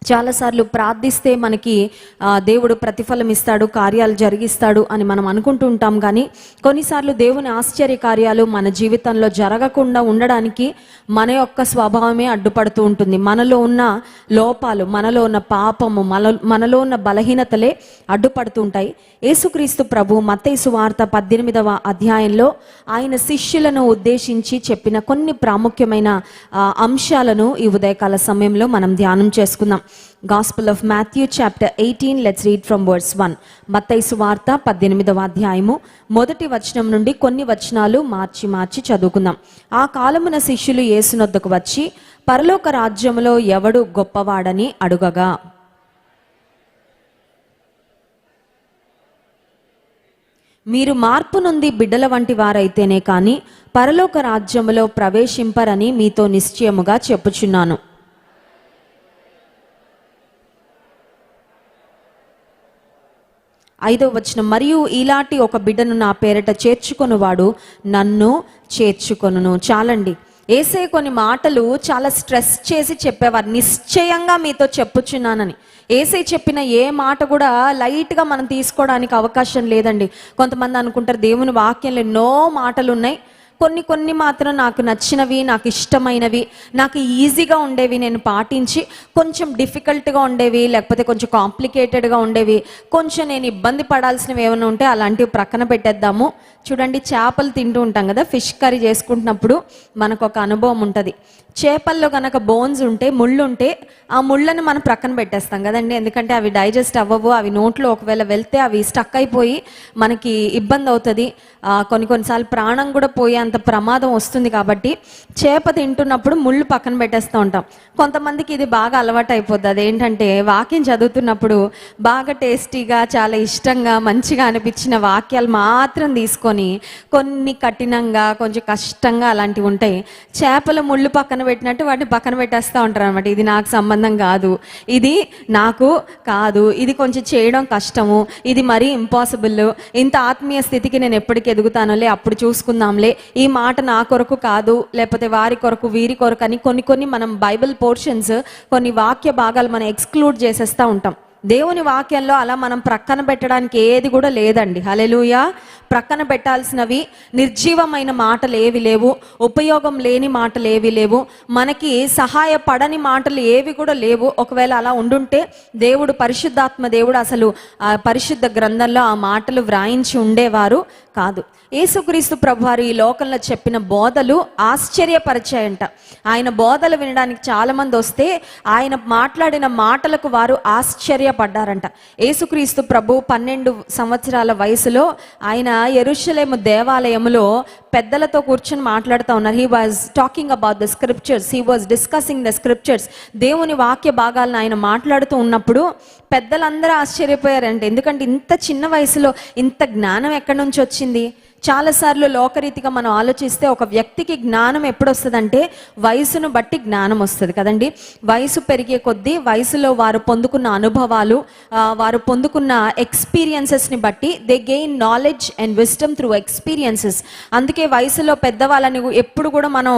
చాలాసార్లు ప్రార్థిస్తే మనకి దేవుడు ప్రతిఫలం ఇస్తాడు, కార్యాలు జరిగిస్తాడు అని మనం అనుకుంటూ ఉంటాం. కానీ కొన్నిసార్లు దేవుని ఆశ్చర్య కార్యాలు మన జీవితంలో జరగకుండా ఉండడానికి మన యొక్క స్వభావమే అడ్డుపడుతూ ఉంటుంది. మనలో ఉన్న లోపాలు, మనలో ఉన్న పాపము, మనలో ఉన్న బలహీనతలే అడ్డుపడుతూ ఉంటాయి. యేసుక్రీస్తు ప్రభు మత్తయి సువార్త 18వ అధ్యాయంలో ఆయన శిష్యులను ఉద్దేశించి చెప్పిన కొన్ని ప్రాముఖ్యమైన అంశాలను ఈ ఉదయకాల సమయంలో మనం ధ్యానం చేసుకుందాం. Gospel of Matthew chapter 18, let's read from verse 1. మత్తయి సువార్త 18వ అధ్యాయము మొదటి వచనం నుండి కొన్ని వచనాలు మార్చి చదువుకుందాం. ఆ కాలమున శిష్యులు యేసునొద్దకు వచ్చి, పరలోక రాజ్యములో ఎవడు గొప్పవాడని అడుగగా, మీరు మార్పు నుండి బిడ్డల వంటి వారైతేనే కానీ పరలోక రాజ్యములో ప్రవేశింపరని మీతో నిశ్చయముగా చెప్పుచున్నాను. 5వ వచనం, మరియు ఇలాంటి ఒక బిడ్డను నా పేరట చేర్చుకొనువాడు నన్ను చేర్చుకొనును. చాలండి. యేసయ్య కొన్ని మాటలు చాలా స్ట్రెస్ చేసి చెప్పేవారు, నిశ్చయంగా మీతో చెప్పుచున్నానని. యేసయ్య చెప్పిన ఏ మాట కూడా లైట్గా మనం తీసుకోవడానికి అవకాశం లేదండి. కొంతమంది అనుకుంటారు దేవుని వాక్యంలో ఎన్నో మాటలు ఉన్నాయి, కొన్ని మాత్రం నాకు నచ్చినవి, నాకు ఇష్టమైనవి, నాకు ఈజీగా ఉండేవి నేను పాటించి, కొంచెం డిఫికల్ట్గా ఉండేవి లేకపోతే కొంచెం కాంప్లికేటెడ్గా ఉండేవి, కొంచెం నేను ఇబ్బంది పడాల్సినవి ఏమైనా ఉంటే అలాంటివి ప్రక్కన పెట్టేద్దాము. చూడండి, చేపలు తింటూ ఉంటాం కదా, ఫిష్ కర్రీ చేసుకుంటున్నప్పుడు మనకు ఒక అనుభవం ఉంటుంది. చేపల్లో కనుక బోన్స్ ఉంటే, ముళ్ళు ఉంటే, ఆ ముళ్ళని మనం ప్రక్కన పెట్టేస్తాం కదండి. ఎందుకంటే అవి డైజెస్ట్ అవ్వవు, అవి నోట్లో ఒకవేళ వెళ్తే అవి స్టక్ అయిపోయి మనకి ఇబ్బంది అవుతుంది. కొన్నిసార్లు ప్రాణం కూడా పోయే అంత ప్రమాదం వస్తుంది. కాబట్టి చేప తింటున్నప్పుడు ముళ్ళు పక్కన పెట్టేస్తూ ఉంటాం. కొంతమందికి ఇది బాగా అలవాటు అయిపోద్ది. అదేంటంటే వాక్యం చదువుతున్నప్పుడు బాగా టేస్టీగా, చాలా ఇష్టంగా, మంచిగా అనిపించిన వాక్యాలు మాత్రం తీసుకొని కొన్ని కఠినంగా, కొంచెం కష్టంగా అలాంటివి ఉంటాయి, చేపల ముళ్ళు పక్కన పెట్టినట్టు వాటిని పక్కన పెట్టేస్తూ ఉంటారు అనమాట. ఇది నాకు సంబంధం కాదు, ఇది నాకు కాదు, ఇది కొంచెం చేయడం కష్టము, ఇది మరీ ఇంపాసిబుల్, ఇంత ఆత్మీయ స్థితికి నేను ఎప్పటికి ఎదుగుతానులే, అప్పుడు చూసుకుందాంలే, ఈ మాట నా కొరకు కాదు, లేకపోతే వారి కొరకు, వీరి కొరకు అని కొన్ని మనం బైబిల్ పోర్షన్స్, కొన్ని వాక్య భాగాలు మనం ఎక్స్క్లూడ్ చేసేస్తూ ఉంటాం. దేవుని వాక్యంలో అలా మనం ప్రక్కన పెట్టడానికి ఏది కూడా లేదండి. హల్లెలూయా. ప్రక్కన పెట్టాల్సినవి నిర్జీవమైన మాటలు ఏవి లేవు, ఉపయోగం లేని మాటలు ఏవి లేవు, మనకి సహాయపడని మాటలు ఏవి కూడా లేవు. ఒకవేళ అలా ఉండుంటే దేవుడు, పరిశుద్ధాత్మ దేవుడు అసలు ఆ పరిశుద్ధ గ్రంథంలో ఆ మాటలు వ్రాయించి ఉండేవారు కాదు. యేసుక్రీస్తు ప్రభువారు ఈ లోకంలో చెప్పిన బోధలు ఆశ్చర్యపరిచాయంట. ఆయన బోధలు వినడానికి చాలామంది వస్తే ఆయన మాట్లాడిన మాటలకు వారు ఆశ్చర్యపడ్డారంట. యేసుక్రీస్తు ప్రభు 12 సంవత్సరాల వయసులో ఆయన యెరూషలేము దేవాలయములో పెద్దలతో కూర్చొని మాట్లాడుతూ ఉన్నారు. He was talking about the scriptures, he was discussing the scriptures. దేవుని వాక్య భాగాలను ఆయన మాట్లాడుతూ ఉన్నప్పుడు పెద్దలందరూ ఆశ్చర్యపోయారంట. ఎందుకంటే ఇంత చిన్న వయసులో ఇంత జ్ఞానం ఎక్కడి నుంచి వచ్చింది? చాలాసార్లు లోకరీతిగా మనం ఆలోచిస్తే ఒక వ్యక్తికి జ్ఞానం ఎప్పుడు వస్తుందంటే వయసును బట్టి జ్ఞానం వస్తుంది కదండి. వయసు పెరిగే కొద్దీ వయసులో వారు పొందుకున్న అనుభవాలు, వారు పొందుకున్న ఎక్స్పీరియన్సెస్ని బట్టి they gain knowledge and wisdom through experiences. అందుకే వయసులో పెద్దవాళ్ళని ఎప్పుడు కూడా మనం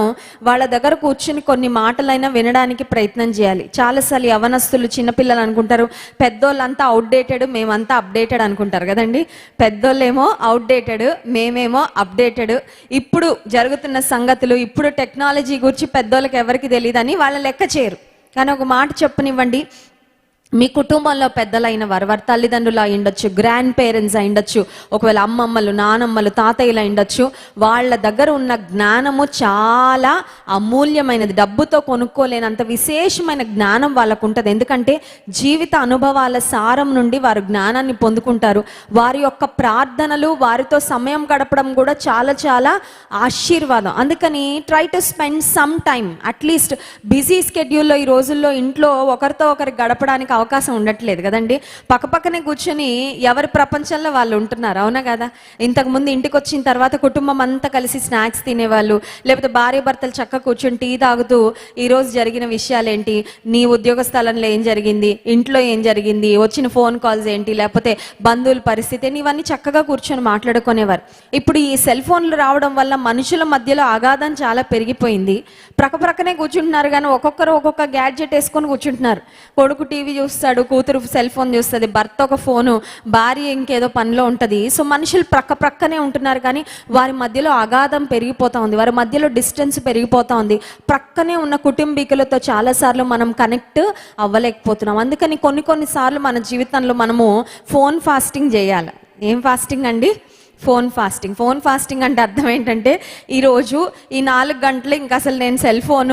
వాళ్ళ దగ్గర కూర్చుని కొన్ని మాటలైనా వినడానికి ప్రయత్నం చేయాలి. చాలాసార్లు యవనస్తులు, చిన్నపిల్లలు అనుకుంటారు పెద్దోళ్ళంతా అవుట్డేటెడ్, మేమంతా అప్డేటెడ్ అనుకుంటారు కదండి. పెద్దోళ్ళేమో అవుట్డేటెడ్, మేమేమో అప్డేటెడ్. ఇప్పుడు జరుగుతున్న సంగతులు, ఇప్పుడు టెక్నాలజీ గురించి పెద్దోళ్ళకి ఎవరికి తెలియదని వాళ్ళ లెక్క చేయరు. కానీ ఒక మాట చెప్పనివ్వండి, మీ కుటుంబంలో పెద్దలైన వారు, వారి తల్లిదండ్రులు అయి ఉండొచ్చు, గ్రాండ్ పేరెంట్స్ అయి ఉండొచ్చు, ఒకవేళ అమ్మమ్మలు, నానమ్మలు, తాతయ్యలు అయి ఉండొచ్చు. వాళ్ళ దగ్గర ఉన్న జ్ఞానము చాలా అమూల్యమైనది, డబ్బుతో కొనుక్కోలేనంత విశేషమైన జ్ఞానం వాళ్ళకు ఉంటుంది. ఎందుకంటే జీవిత అనుభవాల సారం నుండి వారు జ్ఞానాన్ని పొందుకుంటారు. వారి యొక్క ప్రార్థనలు, వారితో సమయం గడపడం కూడా చాలా చాలా ఆశీర్వాదం. అందుకని try to spend some time, at least busy స్కెడ్యూల్లో ఈ రోజుల్లో ఇంట్లో ఒకరితో ఒకరికి గడపడానికి అవకాశం ఉండట్లేదు కదండి. పక్కపక్కనే కూర్చొని ఎవరి ప్రపంచంలో వాళ్ళు ఉంటున్నారు, అవునా కదా? ఇంతకుముందు ఇంటికి వచ్చిన తర్వాత కుటుంబం అంతా కలిసి స్నాక్స్ తినేవాళ్ళు, లేకపోతే భార్య భర్తలు చక్కగా కూర్చొని టీ తాగుతూ ఈరోజు జరిగిన విషయాలేంటి, నీ ఉద్యోగ స్థలంలో ఏం జరిగింది, ఇంట్లో ఏం జరిగింది, వచ్చిన ఫోన్ కాల్స్ ఏంటి, లేకపోతే బంధువుల పరిస్థితి, ఇవన్నీ చక్కగా కూర్చొని మాట్లాడుకునేవారు. ఇప్పుడు ఈ సెల్ ఫోన్లు రావడం వల్ల మనుషుల మధ్యలో అగాధం చాలా పెరిగిపోయింది. ప్రక్కనే కూర్చుంటున్నారు కానీ ఒక్కొక్కరు ఒక్కొక్క గ్యాడ్జెట్ వేసుకొని కూర్చుంటున్నారు. కొడుకు టీవీ చూస్తాడు, కూతురు సెల్ ఫోన్ చూస్తుంది, భర్త ఒక ఫోను, భార్య ఇంకేదో పనిలో ఉంటుంది. సో మనుషులు ప్రక్కనే ఉంటున్నారు కానీ వారి మధ్యలో అగాధం పెరిగిపోతా ఉంది, వారి మధ్యలో డిస్టెన్స్ పెరిగిపోతా ఉంది. ప్రక్కనే ఉన్న కుటుంబీకులతో చాలాసార్లు మనం కనెక్ట్ అవ్వలేకపోతున్నాం. అందుకని కొన్నిసార్లు మన జీవితంలో మనము ఫోన్ ఫాస్టింగ్ చేయాలి. ఏం ఫాస్టింగ్ అండి? ఫోన్ ఫాస్టింగ్ అంటే అర్థం ఏంటంటే, ఈరోజు ఈ 4 గంటలు ఇంకా అసలు నేను సెల్ ఫోన్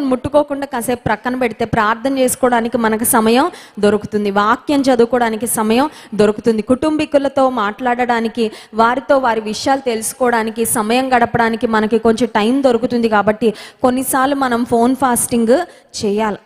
ముట్టుకోకుండా కాసేపు ప్రక్కన పెడితే ప్రార్థన చేసుకోవడానికి మనకు సమయం దొరుకుతుంది, వాక్యం చదువుకోవడానికి సమయం దొరుకుతుంది, కుటుంబీకులతో మాట్లాడడానికి, వారితో వారి విషయాలు తెలుసుకోవడానికి, సమయం గడపడానికి మనకి కొంచెం టైం దొరుకుతుంది. కాబట్టి కొన్నిసార్లు మనం ఫోన్ ఫాస్టింగ్ చేయాలి.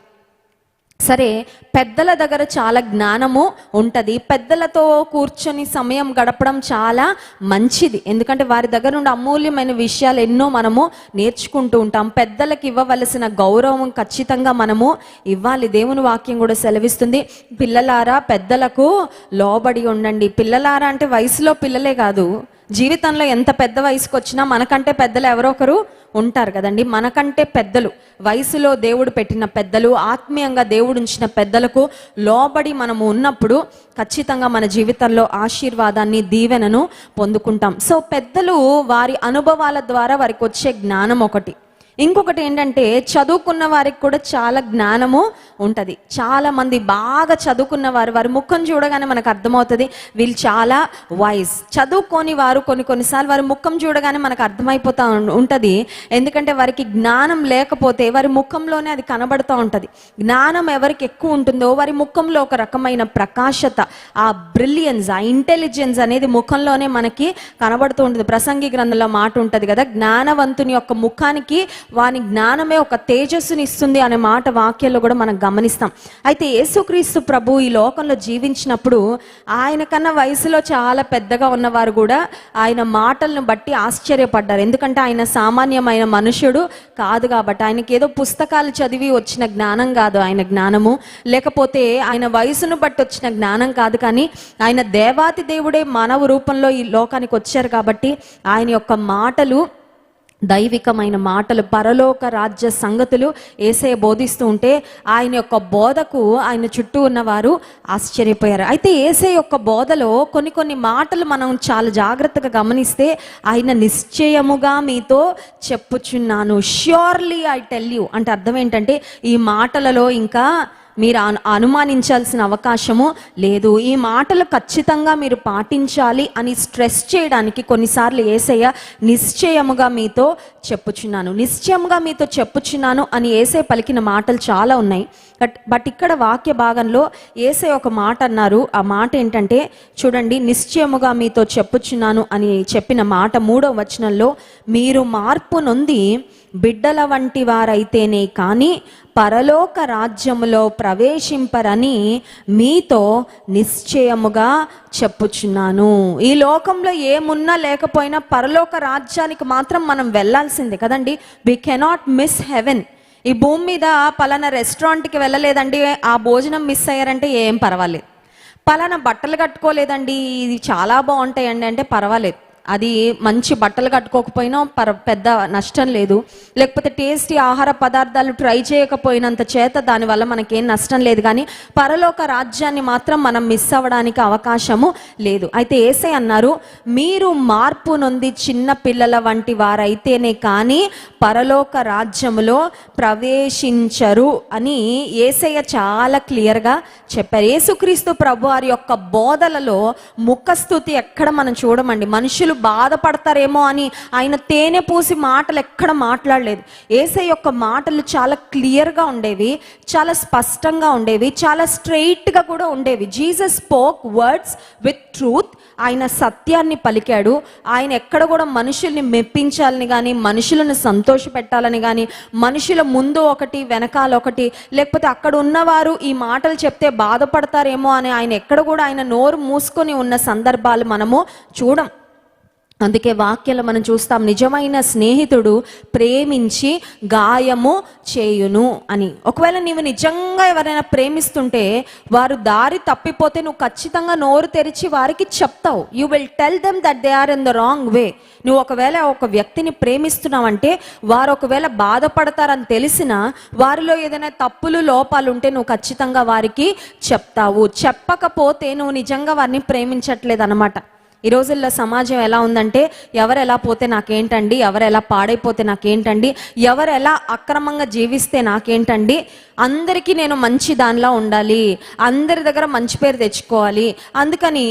సరే, పెద్దల దగ్గర చాలా జ్ఞానము ఉంటుంది, పెద్దలతో కూర్చొని సమయం గడపడం చాలా మంచిది. ఎందుకంటే వారి దగ్గర నుండి అమూల్యమైన విషయాలు ఎన్నో మనము నేర్చుకుంటూ ఉంటాం. పెద్దలకు ఇవ్వవలసిన గౌరవం ఖచ్చితంగా మనము ఇవ్వాలి. దేవుని వాక్యం కూడా సెలవిస్తుంది, పిల్లలారా పెద్దలకు లోబడి ఉండండి. పిల్లలారా అంటే వయసులో పిల్లలే కాదు, జీవితంలో ఎంత పెద్ద వయసుకు వచ్చినా మనకంటే పెద్దలు ఎవరో ఒకరు ఉంటారు కదండి. మనకంటే పెద్దలు, వయసులో దేవుడు పెట్టిన పెద్దలు, ఆత్మీయంగా దేవుడు ఉంచిన పెద్దలకు లోబడి మనము ఉన్నప్పుడు ఖచ్చితంగా మన జీవితంలో ఆశీర్వాదాన్ని, దీవెనను పొందుకుంటాం. సో పెద్దలు వారి అనుభవాల ద్వారా వారికి వచ్చే జ్ఞానం ఒకటి. ఇంకొకటి ఏంటంటే, చదువుకున్న వారికి కూడా చాలా జ్ఞానము ఉంటుంది. చాలా మంది బాగా చదువుకున్న వారి ముఖం చూడగానే మనకు అర్థమవుతుంది వీళ్ళు చాలా వైజ్. చదువుకొని వారు కొన్నిసార్లు వారి ముఖం చూడగానే మనకు అర్థమైపోతూ ఉంటుంది. ఎందుకంటే వారికి జ్ఞానం లేకపోతే వారి ముఖంలోనే అది కనబడుతూ ఉంటుంది. జ్ఞానం ఎవరికి ఎక్కువ ఉంటుందో వారి ముఖంలో ఒక రకమైన ప్రకాశత, ఆ బ్రిలియన్స్, ఆ ఇంటెలిజెన్స్ అనేది ముఖంలోనే మనకి కనబడుతూ ఉంటుంది. ప్రసంగి గ్రంథంలో మాట ఉంటుంది కదా, జ్ఞానవంతుని యొక్క ముఖానికి వాని జ్ఞానమే ఒక తేజస్సుని ఇస్తుంది అనే మాట వాక్యంలో కూడా మనం గమనిస్తాం. అయితే యేసుక్రీస్తు ప్రభు ఈ లోకంలో జీవించినప్పుడు ఆయన కన్నా వయసులో చాలా పెద్దగా ఉన్నవారు కూడా ఆయన మాటలను బట్టి ఆశ్చర్యపడ్డారు. ఎందుకంటే ఆయన సామాన్యమైన మనుషుడు కాదు కాబట్టి, ఆయనకి ఏదో పుస్తకాలు చదివి వచ్చిన జ్ఞానం కాదు ఆయన జ్ఞానము, లేకపోతే ఆయన వయసును బట్టి వచ్చిన జ్ఞానం కాదు, కానీ ఆయన దేవాతి దేవుడే మానవ రూపంలో ఈ లోకానికి వచ్చారు కాబట్టి ఆయన యొక్క మాటలు దైవికమైన మాటలు, పరలోక రాజ్య సంగతులు యేసయ్య బోధిస్తూ ఉంటే ఆయన యొక్క బోధకు ఆయన చుట్టూ ఉన్నవారు ఆశ్చర్యపోయారు. అయితే యేసయ్య యొక్క బోధలో కొన్ని మాటలు మనం చాలా జాగ్రత్తగా గమనిస్తే, ఆయన నిశ్చయముగా మీతో చెప్పుచున్నాను, ష్యూర్లీ ఐ టెల్ యూ అంటే అర్థం ఏంటంటే, ఈ మాటలలో ఇంకా మీరు అనుమానించాల్సిన అవకాశము లేదు, ఈ మాటలు ఖచ్చితంగా మీరు పాటించాలి అని స్ట్రెస్ చేయడానికి కొన్నిసార్లు యేసయ్య నిశ్చయముగా మీతో చెప్పుచున్నాను అని యేసయ్య పలికిన మాటలు చాలా ఉన్నాయి. బట్ ఇక్కడ వాక్య భాగంలో యేసయ్య ఒక మాట అన్నారు. ఆ మాట ఏంటంటే చూడండి, నిశ్చయముగా మీతో చెప్పుచున్నాను అని చెప్పిన మాట 3వ వచనంలో, మీరు మార్పు నొంది బిడ్డల వంటి వారైతేనే కానీ పరలోక రాజ్యములో ప్రవేశింపరని మీతో నిశ్చయముగా చెప్పుచున్నాను. ఈ లోకంలో ఏమున్నా లేకపోయినా పరలోక రాజ్యానికి మాత్రం మనం వెళ్ళాల్సిందే కదండి. We cannot miss heaven. ఈ భూమి మీద పలానా రెస్టారెంట్కి వెళ్ళలేదండి, ఆ భోజనం మిస్ అయ్యారంటే ఏం పర్వాలేదు. పలానా బట్టలు కట్టుకోలేదండి, ఇది చాలా బాగుంటాయండి అంటే పర్వాలేదు, అది మంచి బట్టలు కట్టుకోకపోయినా పెద్ద నష్టం లేదు. లేకపోతే టేస్టీ ఆహార పదార్థాలు ట్రై చేయకపోయినంత చేత దానివల్ల మనకేం నష్టం లేదు. కానీ పరలోక రాజ్యాన్ని మాత్రం మనం మిస్ అవ్వడానికి అవకాశము లేదు. అయితే యేసయ్య అన్నారు, మీరు మార్పు నొంది చిన్న పిల్లల వంటి వారైతేనే కానీ పరలోక రాజ్యములో ప్రవేశించరు అని యేసయ్య చాలా క్లియర్గా చెప్పారు. యేసుక్రీస్తు ప్రభు వారి యొక్క బోధలలో ముఖస్తుతి ఎక్కడ మనం చూడమండి. మనుషులు బాధపడతారేమో అని ఆయన తేనె పూసి మాటలు ఎక్కడ మాట్లాడలేదు. యేసయ్య యొక్క మాటలు చాలా క్లియర్గా ఉండేవి, చాలా స్పష్టంగా ఉండేవి, చాలా స్ట్రెయిట్గా కూడా ఉండేవి. Jesus spoke words with truth ఆయన సత్యాన్ని పలికాడు. ఆయన ఎక్కడ కూడా మనుషుల్ని మెప్పించాలని కానీ, మనుషులను సంతోషపెట్టాలని కానీ, మనుషుల ముందు ఒకటి వెనకాల ఒకటి, లేకపోతే అక్కడ ఉన్నవారు ఈ మాటలు చెప్తే బాధపడతారేమో అని ఆయన ఎక్కడ కూడా ఆయన నోరు మూసుకొని ఉన్న సందర్భాలు మనము చూడం. అందుకే వాక్యాలు మనం చూస్తాం, నిజమైన స్నేహితుడు ప్రేమించి గాయము చేయును అని. ఒకవేళ నీవు నిజంగా ఎవరైనా ప్రేమిస్తుంటే వారు దారి తప్పిపోతే నువ్వు ఖచ్చితంగా నోరు తెరిచి వారికి చెప్తావు. You will tell them that they are in the wrong way. నువ్వు ఒకవేళ ఒక వ్యక్తిని ప్రేమిస్తున్నావంటే వారు ఒకవేళ బాధపడతారని తెలిసినా వారిలో ఏదైనా తప్పులు లోపాలు ఉంటే నువ్వు ఖచ్చితంగా వారికి చెప్తావు. చెప్పకపోతే నువ్వు నిజంగా వారిని ప్రేమించట్లేదు అన్నమాట. ఈ రోజుల్లో సమాజం ఎలా ఉందంటే, ఎవరు ఎలా పోతే నాకేంటండి, ఎవరు ఎలా పాడైపోతే నాకేంటండి, ఎవరు ఎలా అక్రమంగా జీవిస్తే నాకేంటండి, అందరికీ నేను మంచి దానిలా ఉండాలి, అందరి దగ్గర మంచి పేరు తెచ్చుకోవాలి, అందుకని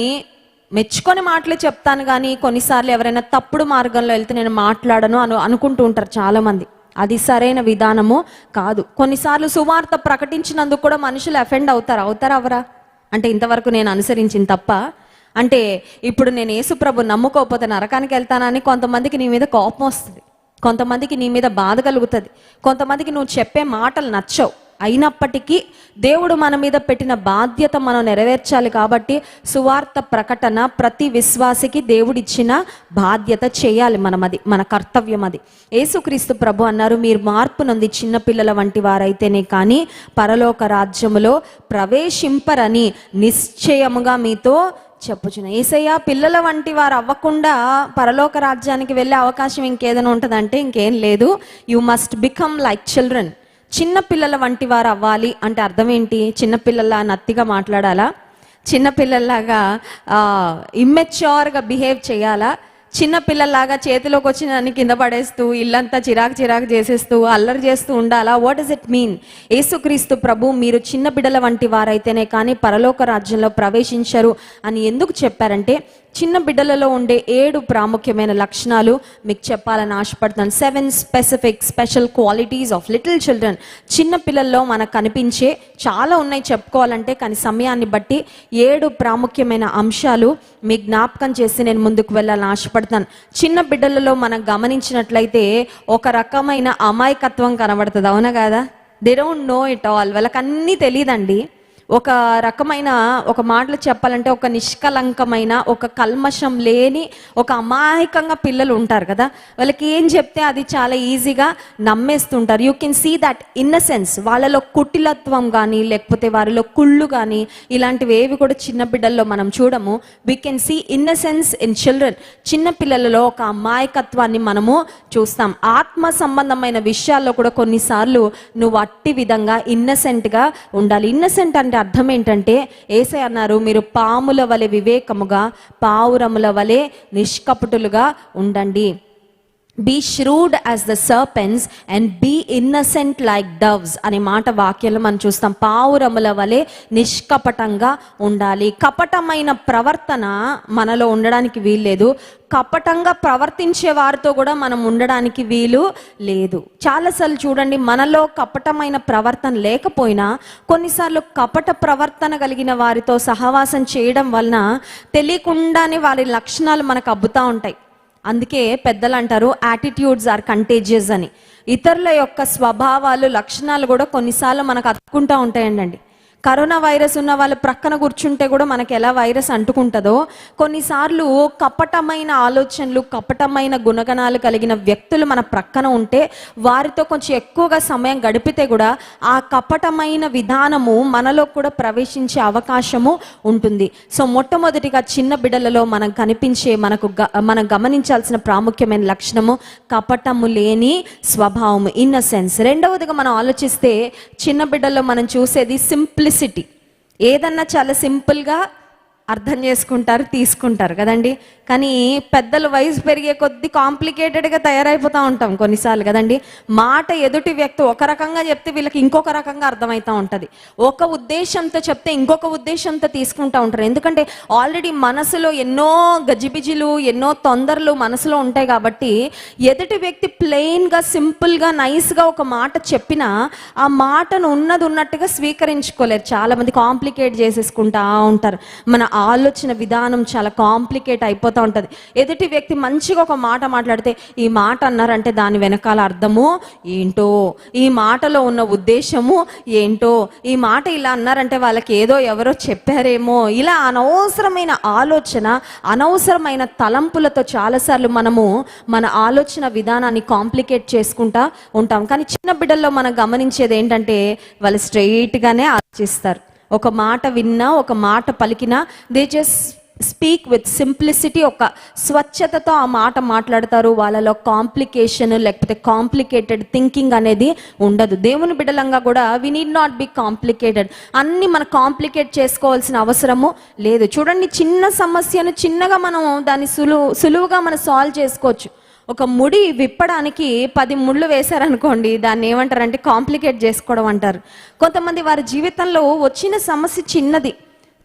మెచ్చుకొని మాటలే చెప్తాను కానీ కొన్నిసార్లు ఎవరైనా తప్పుడు మార్గంలో వెళ్తే నేను మాట్లాడను అనుకుంటూ ఉంటారు చాలామంది. అది సరైన విధానము కాదు. కొన్నిసార్లు సువార్త ప్రకటించినందుకు కూడా మనుషులు అఫెండ్ అవుతారా అవరా అంటే ఇంతవరకు నేను అనుసరించింది తప్ప, అంటే ఇప్పుడు నేను యేసుప్రభు నమ్ముకోకపోతే నరకానికి వెళ్తానని కొంతమందికి నీ మీద కోపం వస్తుంది, కొంతమందికి నీ మీద బాధ కలుగుతుంది, కొంతమందికి నువ్వు చెప్పే మాటలు నచ్చవు. అయినప్పటికీ దేవుడు మన మీద పెట్టిన బాధ్యత మనం నెరవేర్చాలి కాబట్టి సువార్త ప్రకటన ప్రతి విశ్వాసికి దేవుడిచ్చిన బాధ్యత చేయాలి. అది మన కర్తవ్యం. అది యేసుక్రీస్తు ప్రభు అన్నారు, మీరు మార్పు నొంది చిన్నపిల్లల వంటి వారైతేనే కానీ పరలోక రాజ్యములో ప్రవేశింపరని నిశ్చయముగా మీతో చెప్పుచున్నా. యేసయ్య పిల్లల వంటి వారు అవ్వకుండా పరలోక రాజ్యానికి వెళ్ళే అవకాశం ఇంకేదైనా ఉంటుందంటే ఇంకేం లేదు. You must become like children. చిన్న పిల్లల వంటి వారు అవ్వాలి అంటే అర్థం ఏంటి? చిన్నపిల్లల్లా నత్తిగా మాట్లాడాలా, చిన్నపిల్లల్లాగా ఇమ్మెచ్యూర్గా బిహేవ్ చేయాలా, చిన్నపిల్లల్లాగా చేతిలోకి వచ్చిన దాన్ని కింద పడేస్తూ ఇల్లంతా చిరాకు చేసేస్తూ అల్లరి చేస్తూ ఉండాలా? What does it mean? యేసుక్రీస్తు ప్రభు మీరు చిన్న బిడ్డల వంటి వారైతేనే కానీ పరలోక రాజ్యంలో ప్రవేశించరు అని ఎందుకు చెప్పారంటే, చిన్న బిడ్డలలో ఉండే 7 ప్రాముఖ్యమైన లక్షణాలు మీకు చెప్పాలని ఆశపడుతున్నాను. 7 special qualities of little children. చిన్న పిల్లల్లో మనకు కనిపించే చాలా ఉన్నాయి చెప్పుకోవాలంటే, కానీ సమయాన్ని బట్టి 7 ప్రాముఖ్యమైన అంశాలు మీ జ్ఞాపకం చేసి నేను ముందుకు వెళ్ళాలని ఆశపడుతున్నాను. చిన్న బిడ్డలలో మనం గమనించినట్లయితే ఒక రకమైన అమాయకత్వం కనబడుతుంది, అవునా కదా? They don't know it all. వాళ్ళకి అన్నీ తెలియదండి. ఒక రకమైన, ఒక మాటలు చెప్పాలంటే ఒక నిష్కలంకమైన, ఒక కల్మషం లేని, ఒక అమాయకంగా పిల్లలు ఉంటారు కదా, వాళ్ళకి ఏం చెప్తే అది చాలా ఈజీగా నమ్మేస్తుంటారు. You can see that innocence. వాళ్ళలో కుటిలత్వం కానీ లేకపోతే వారిలో కుళ్ళు కానీ ఇలాంటివి ఏవి కూడా చిన్న బిడ్డల్లో మనం చూడము. We can see innocence in children. చిన్న పిల్లలలో ఒక అమాయకత్వాన్ని మనము చూస్తాం. ఆత్మ సంబంధమైన విషయాల్లో కూడా కొన్నిసార్లు నువ్వు అట్టి విధంగా ఇన్నసెంట్గా ఉండాలి. ఇన్నసెంట్ అంటే అర్థం ఏంటంటే, యేసయ్య అన్నారు, మీరు పాముల వలె వివేకముగా పావురముల వలె నిష్కపటులుగా ఉండండి. Be shrewd as the serpents and be innocent like doves అనే మాట వాక్యంలో మనం చూస్తాం. పావురముల వలె నిష్కపటంగా ఉండాలి. కపటమైన ప్రవర్తన మనలో ఉండడానికి వీల్లేదు. కపటంగా ప్రవర్తించే వారితో కూడా మనం ఉండడానికి వీలు లేదు. చాలాసార్లు చూడండి, మనలో కపటమైన ప్రవర్తన లేకపోయినా కొన్నిసార్లు కపట ప్రవర్తన కలిగిన వారితో సహవాసం చేయడం వలన తెలియకుండానే వారి లక్షణాలు మనకు అబ్బుతూ ఉంటాయి. అందుకే పెద్దలు అంటారు, యాటిట్యూడ్స్ ఆర్ కంటేజియస్ అని. ఇతరుల యొక్క స్వభావాలు, లక్షణాలు కూడా కొన్నిసార్లు మనకు అతుక్కుంటూ ఉంటాయండి. కరోనా వైరస్ ఉన్న వాళ్ళు ప్రక్కన కూర్చుంటే కూడా మనకి ఎలా వైరస్ అంటుకుంటుందో, కొన్నిసార్లు కపటమైన ఆలోచనలు, కపటమైన గుణగణాలు కలిగిన వ్యక్తులు మన ప్రక్కన ఉంటే వారితో కొంచెం ఎక్కువగా సమయం గడిపితే కూడా ఆ కపటమైన విధానము మనలో కూడా ప్రవేశించే అవకాశము ఉంటుంది. సో మొట్టమొదటిగా చిన్న బిడ్డలలో మనం కనిపించే, మనం గమనించాల్సిన ప్రాముఖ్యమైన లక్షణము కపటము లేని స్వభావము, ఇన్నసెన్స్. రెండవదిగా మనం ఆలోచిస్తే చిన్న బిడ్డల్లో మనం చూసేది సింప్లిసిటీ. ఏదన్నా చాలా సింపుల్గా అర్థం చేసుకుంటారు, తీసుకుంటారు కదండి. కానీ పెద్దలు వయసు పెరిగే కొద్దీ కాంప్లికేటెడ్గా తయారైపోతూ ఉంటాం కొన్నిసార్లు కదండి. మాట ఎదుటి వ్యక్తి ఒక రకంగా చెప్తే వీళ్ళకి ఇంకొక రకంగా అర్థమవుతూ ఉంటుంది. ఒక ఉద్దేశంతో చెప్తే ఇంకొక ఉద్దేశంతో తీసుకుంటూ ఉంటారు. ఎందుకంటే ఆల్రెడీ మనసులో ఎన్నో గజిబిజిలు, ఎన్నో తొందరలు మనసులో ఉంటాయి కాబట్టి ఎదుటి వ్యక్తి ప్లెయిన్గా, సింపుల్గా, నైస్గా ఒక మాట చెప్పినా ఆ మాటను ఉన్నది ఉన్నట్టుగా స్వీకరించుకోలేరు. చాలామంది కాంప్లికేట్ చేసేసుకుంటా ఉంటారు. మన ఆలోచన విధానం చాలా కాంప్లికేట్ అయిపోతూ ఉంటుంది. ఎదుటి వ్యక్తి మంచిగా ఒక మాట మాట్లాడితే ఈ మాట అన్నారంటే దాని వెనకాల అర్థము ఏంటో, ఈ మాటలో ఉన్న ఉద్దేశము ఏంటో, ఈ మాట ఇలా అన్నారంటే వాళ్ళకి ఏదో ఎవరో చెప్పారేమో, ఇలా అనవసరమైన ఆలోచన, అనవసరమైన తలంపులతో చాలాసార్లు మనము మన ఆలోచన విధానాన్ని కాంప్లికేట్ చేసుకుంటా ఉంటాం. కానీ చిన్న బిడ్డల్లో మనం గమనించేది ఏంటంటే వాళ్ళు స్ట్రెయిట్గానే ఆలోచిస్తారు. ఒక మాట విన్నా, ఒక మాట పలికినా they just speak with simplicity, ఒక స్వచ్ఛతతో ఆ మాట మాట్లాడతారు. వాళ్ళలో కాంప్లికేషన్ లేకపోతే కాంప్లికేటెడ్ థింకింగ్ అనేది ఉండదు. దేవుని బిడ్డలంగా కూడా we need not be complicated. అన్నీ మనం కాంప్లికేట్ చేసుకోవాల్సిన అవసరము లేదు. చూడండి, చిన్న సమస్యను చిన్నగా మనం దాన్ని సులువుగా మనం సాల్వ్ చేసుకోవచ్చు. ఒక ముడి విప్పడానికి 10 ముళ్ళు వేశారనుకోండి, దాన్ని ఏమంటారంటే కాంప్లికేట్ చేసుకోవడం అంటారు. కొంతమంది వారి జీవితంలో వచ్చిన సమస్య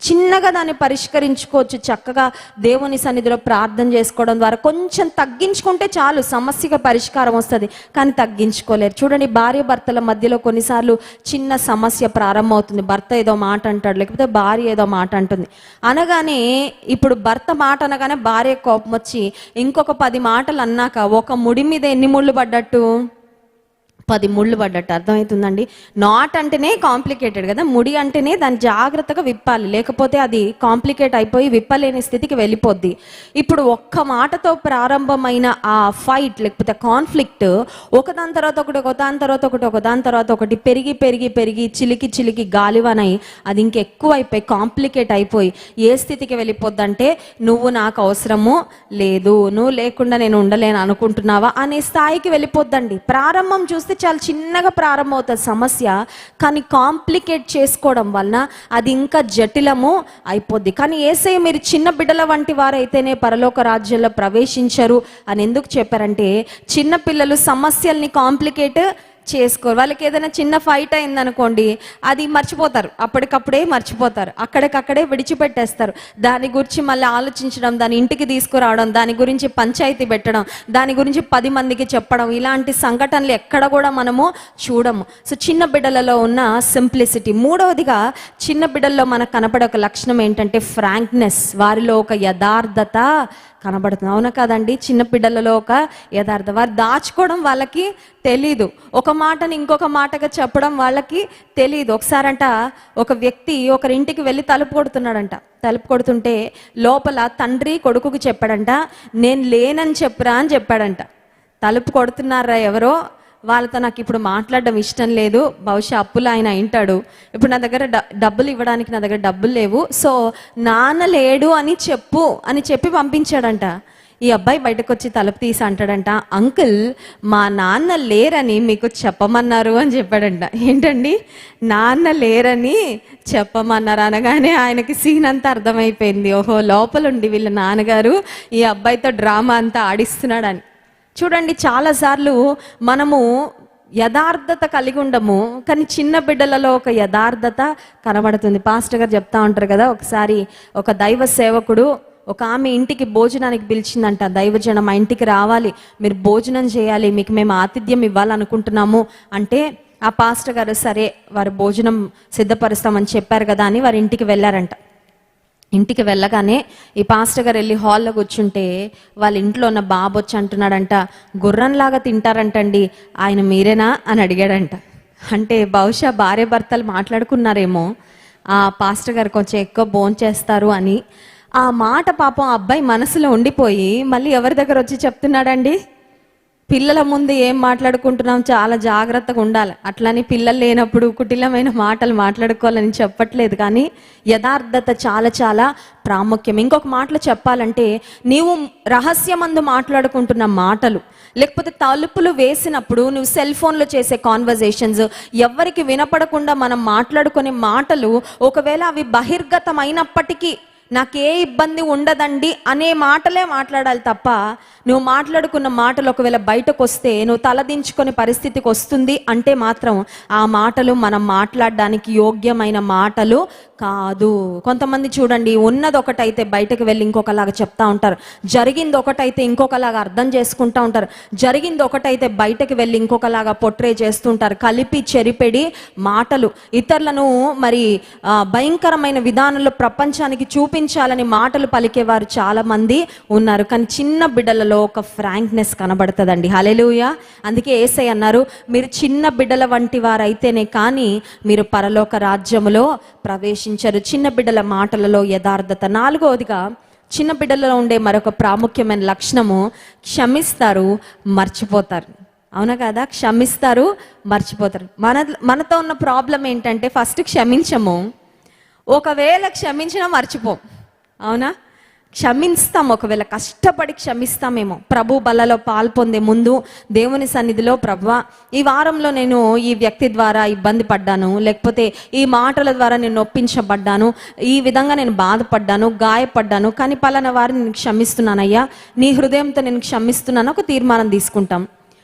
చిన్నగా దాన్ని పరిష్కరించుకోవచ్చు. చక్కగా దేవుని సన్నిధిలో ప్రార్థన చేసుకోవడం ద్వారా కొంచెం తగ్గించుకుంటే చాలు, సమస్యగా పరిష్కారం వస్తుంది. కానీ తగ్గించుకోలేరు. చూడండి, భార్య భర్తల మధ్యలో కొన్నిసార్లు చిన్న సమస్య ప్రారంభమవుతుంది. భర్త ఏదో మాట అంటాడు, లేకపోతే భార్య ఏదో మాట అంటుంది. అనగానే ఇప్పుడు భర్త మాట అనగానే భార్య కోపం వచ్చి ఇంకొక 10 మాటలు అన్నాక ఒక ముడి మీద ఎన్ని ముళ్ళు పడ్డట్టు? 10 ముళ్ళు పడ్డట్టు. అర్థమవుతుందండి? నాట్ అంటేనే కాంప్లికేటెడ్ కదా, ముడి అంటేనే దాన్ని జాగ్రత్తగా విప్పాలి, లేకపోతే అది కాంప్లికేట్ అయిపోయి విప్పలేని స్థితికి వెళ్ళిపోద్ది. ఇప్పుడు ఒక్క మాటతో ప్రారంభమైన ఆ ఫైట్ లేకపోతే కాన్ఫ్లిక్ట్ ఒకదాని తర్వాత ఒకటి, ఒకదాని తర్వాత ఒకటి, ఒకదాని తర్వాత ఒకటి పెరిగి పెరిగి పెరిగి చిలికి గాలివనై అది ఇంకెక్కువ అయిపోయి కాంప్లికేట్ అయిపోయి ఏ స్థితికి వెళ్ళిపోద్ది అంటే, నువ్వు నాకు అవసరము లేదు, నువ్వు లేకుండా నేను ఉండలేను అనుకుంటున్నావా అనే స్థాయికి వెళ్ళిపోద్దండి. ప్రారంభం చూస్తే చాలా చిన్నగా ప్రారంభమవుతుంది సమస్య, కానీ కాంప్లికేట్ చేసుకోవడం వలన అది ఇంకా జటిలము అయిపోద్ది. కానీ యేసయ్య మీరు చిన్న బిడ్డల వంటి వారైతేనే పరలోక రాజ్యంలో ప్రవేశించరు అని ఎందుకు చెప్పారంటే, చిన్న పిల్లలు సమస్యల్ని కాంప్లికేట్ చేసుకోరు. వాళ్ళకి ఏదైనా చిన్న ఫైట్ అయిందనుకోండి, అది మర్చిపోతారు, అప్పటికప్పుడే మర్చిపోతారు, అక్కడికక్కడే విడిచిపెట్టేస్తారు. దాని గురించి మళ్ళీ ఆలోచించడం, దాని ఇంటికి తీసుకురావడం, దాని గురించి పంచాయతీ పెట్టడం, దాని గురించి 10 మందికి చెప్పడం, ఇలాంటి సంఘటనలు ఎక్కడ కూడా మనము చూడము. సో చిన్న బిడ్డలలో ఉన్న సింప్లిసిటీ. మూడవదిగా చిన్న బిడ్డల్లో మనకు కనపడే ఒక లక్షణం ఏంటంటే ఫ్రాంక్నెస్. వారిలో ఒక యథార్థత కనబడుతుంది. అవునా కాదండి? చిన్న పిల్లలలో ఒక యథార్థం. వారు దాచుకోవడం వాళ్ళకి తెలీదు, ఒక మాటని ఇంకొక మాటగా చెప్పడం వాళ్ళకి తెలీదు. ఒకసారంట ఒక వ్యక్తి ఒకరింటికి వెళ్ళి తలుపు కొడుతున్నాడంట. తలుపు కొడుతుంటే లోపల తండ్రి కొడుకుకి చెప్పాడంట, నేను లేనని చెప్పురా అని చెప్పాడంట. తలుపు కొడుతున్నారా ఎవరో, వాళ్ళతో నాకు ఇప్పుడు మాట్లాడడం ఇష్టం లేదు, బహుశా అప్పులు ఆయన అయింటాడు, ఇప్పుడు నా దగ్గర డబ్బులు ఇవ్వడానికి నా దగ్గర డబ్బులు లేవు, సో నాన్న లేడు అని చెప్పి పంపించాడంట. ఈ అబ్బాయి బయటకు వచ్చి తలుపు తీసి అంటాడంట, అంకుల్ మా నాన్న లేరని మీకు చెప్పమన్నారు అని చెప్పాడంట. ఏంటండి, నాన్న లేరని చెప్పమన్నారు అనగానే ఆయనకి సీన్ అంతా అర్థమైపోయింది. ఓహో, లోపలుండి వీళ్ళ నాన్నగారు ఈ అబ్బాయితో డ్రామా అంతా ఆడిస్తున్నాడని. చూడండి, చాలాసార్లు మనము యథార్థత కలిగి ఉండము, కానీ చిన్న బిడ్డలలో ఒక యథార్థత కనబడుతుంది. పాస్టర్ గారు చెప్తా ఉంటారు కదా, ఒకసారి ఒక దైవ సేవకుడు ఒక ఆమె ఇంటికి భోజనానికి పిలిచిందంట. దైవజనం మా ఇంటికి రావాలి, మీరు భోజనం చేయాలి, మీకు మేము ఆతిథ్యం ఇవ్వాలనుకుంటున్నాము అంటే, ఆ పాస్టర్ గారు సరే వారు భోజనం సిద్ధపరుస్తామని చెప్పారు కదా అని వారి ఇంటికి వెళ్ళారంట. ఇంటికి వెళ్ళగానే ఈ పాస్టర్ గారు వెళ్ళి హాల్లో కూర్చుంటే వాళ్ళ ఇంట్లో ఉన్న బాబు వచ్చి అంటున్నాడంట, గుర్రంలాగా తింటారంటండి ఆయన మీరేనా అని అడిగాడంట. అంటే బహుశా భార్య భర్తలు మాట్లాడుకున్నారేమో, ఆ పాస్టర్ గారు కొంచెం ఎక్కువ భోంచేస్తారు అని. ఆ మాట పాపం ఆ అబ్బాయి మనసులో ఉండిపోయి మళ్ళీ ఎవరి దగ్గర వచ్చి చెప్తున్నాడండి, పిల్లల ముందు ఏం మాట్లాడుకుంటున్నాం చాలా జాగ్రత్తగా ఉండాలి, అట్లని పిల్లలు లేనప్పుడు కుటిలమైన మాటలు మాట్లాడుకోవాలని చెప్పట్లేదు, కానీ యథార్థత చాలా చాలా ప్రాముఖ్యం. ఇంకొక మాటలు చెప్పాలంటే, నీవు రహస్యమందు మాట్లాడుకుంటున్న మాటలు, లేకపోతే తలుపులు వేసినప్పుడు నువ్వు సెల్ ఫోన్లో చేసే కాన్వర్జేషన్స్, ఎవరికి వినపడకుండా మనం మాట్లాడుకునే మాటలు, ఒకవేళ అవి బహిర్గతమైనప్పటికీ నాకే ఇబ్బంది ఉండదండి అనే మాటలే మాట్లాడాలి తప్ప, నువ్వు మాట్లాడుకున్న మాటలు ఒకవేళ బయటకు వస్తే నువ్వు తలదించుకునే పరిస్థితికి వస్తుంది అంటే మాత్రం ఆ మాటలు మనం మాట్లాడడానికి యోగ్యమైన మాటలు కాదు. కొంతమంది చూడండి, ఉన్నది ఒకటైతే బయటకు వెళ్ళి ఇంకొకలాగా చెప్తా ఉంటారు, జరిగింది ఒకటైతే ఇంకొకలాగా అర్థం చేసుకుంటా ఉంటారు, జరిగింది ఒకటైతే బయటకు వెళ్ళి ఇంకొకలాగా పొట్రే చేస్తుంటారు. కలిపి చెరిపెడి మాటలు ఇతరులను మరి భయంకరమైన విధానంలో ప్రపంచానికి చూపించాలని మాటలు పలికేవారు చాలా మంది ఉన్నారు. కానీ చిన్న బిడ్డలలో ఒక ఫ్రాంక్నెస్ కనబడుతుందండి. హల్లెలూయా. అందుకే యేసయ్య అన్నారు, మీరు చిన్న బిడ్డల వంటి వారైతేనే కానీ మీరు పరలోక రాజ్యములో ప్రవేశించరు. చిన్న బిడ్డల మాటలలో యథార్థత. 4వదిగా చిన్న బిడ్డలలో ఉండే మరొక ప్రాముఖ్యమైన లక్షణము, క్షమిస్తారు, మర్చిపోతారు. అవునా కదా? క్షమిస్తారు, మర్చిపోతారు. మనతో ఉన్న ప్రాబ్లం ఏంటంటే ఫస్ట్ క్షమించము, ఒకవేళ క్షమించినా మర్చిపోం. అవునా? క్షమిస్తాం, ఒకవేళ కష్టపడి క్షమిస్తామేమో. ప్రభు బలలో పాల్పొందే ముందు దేవుని సన్నిధిలో, ప్రభువా ఈ వారంలో నేను ఈ వ్యక్తి ద్వారా ఇబ్బంది పడ్డాను, లేకపోతే ఈ మాటల ద్వారా నేను నొప్పించబడ్డాను, ఈ విధంగా నేను బాధపడ్డాను, గాయపడ్డాను, కానీ పలానా వారిని నేను క్షమిస్తున్నానయ్యా, నీ హృదయంతో నేను క్షమిస్తున్నాను, ఒక తీర్మానం తీసుకుంటాం,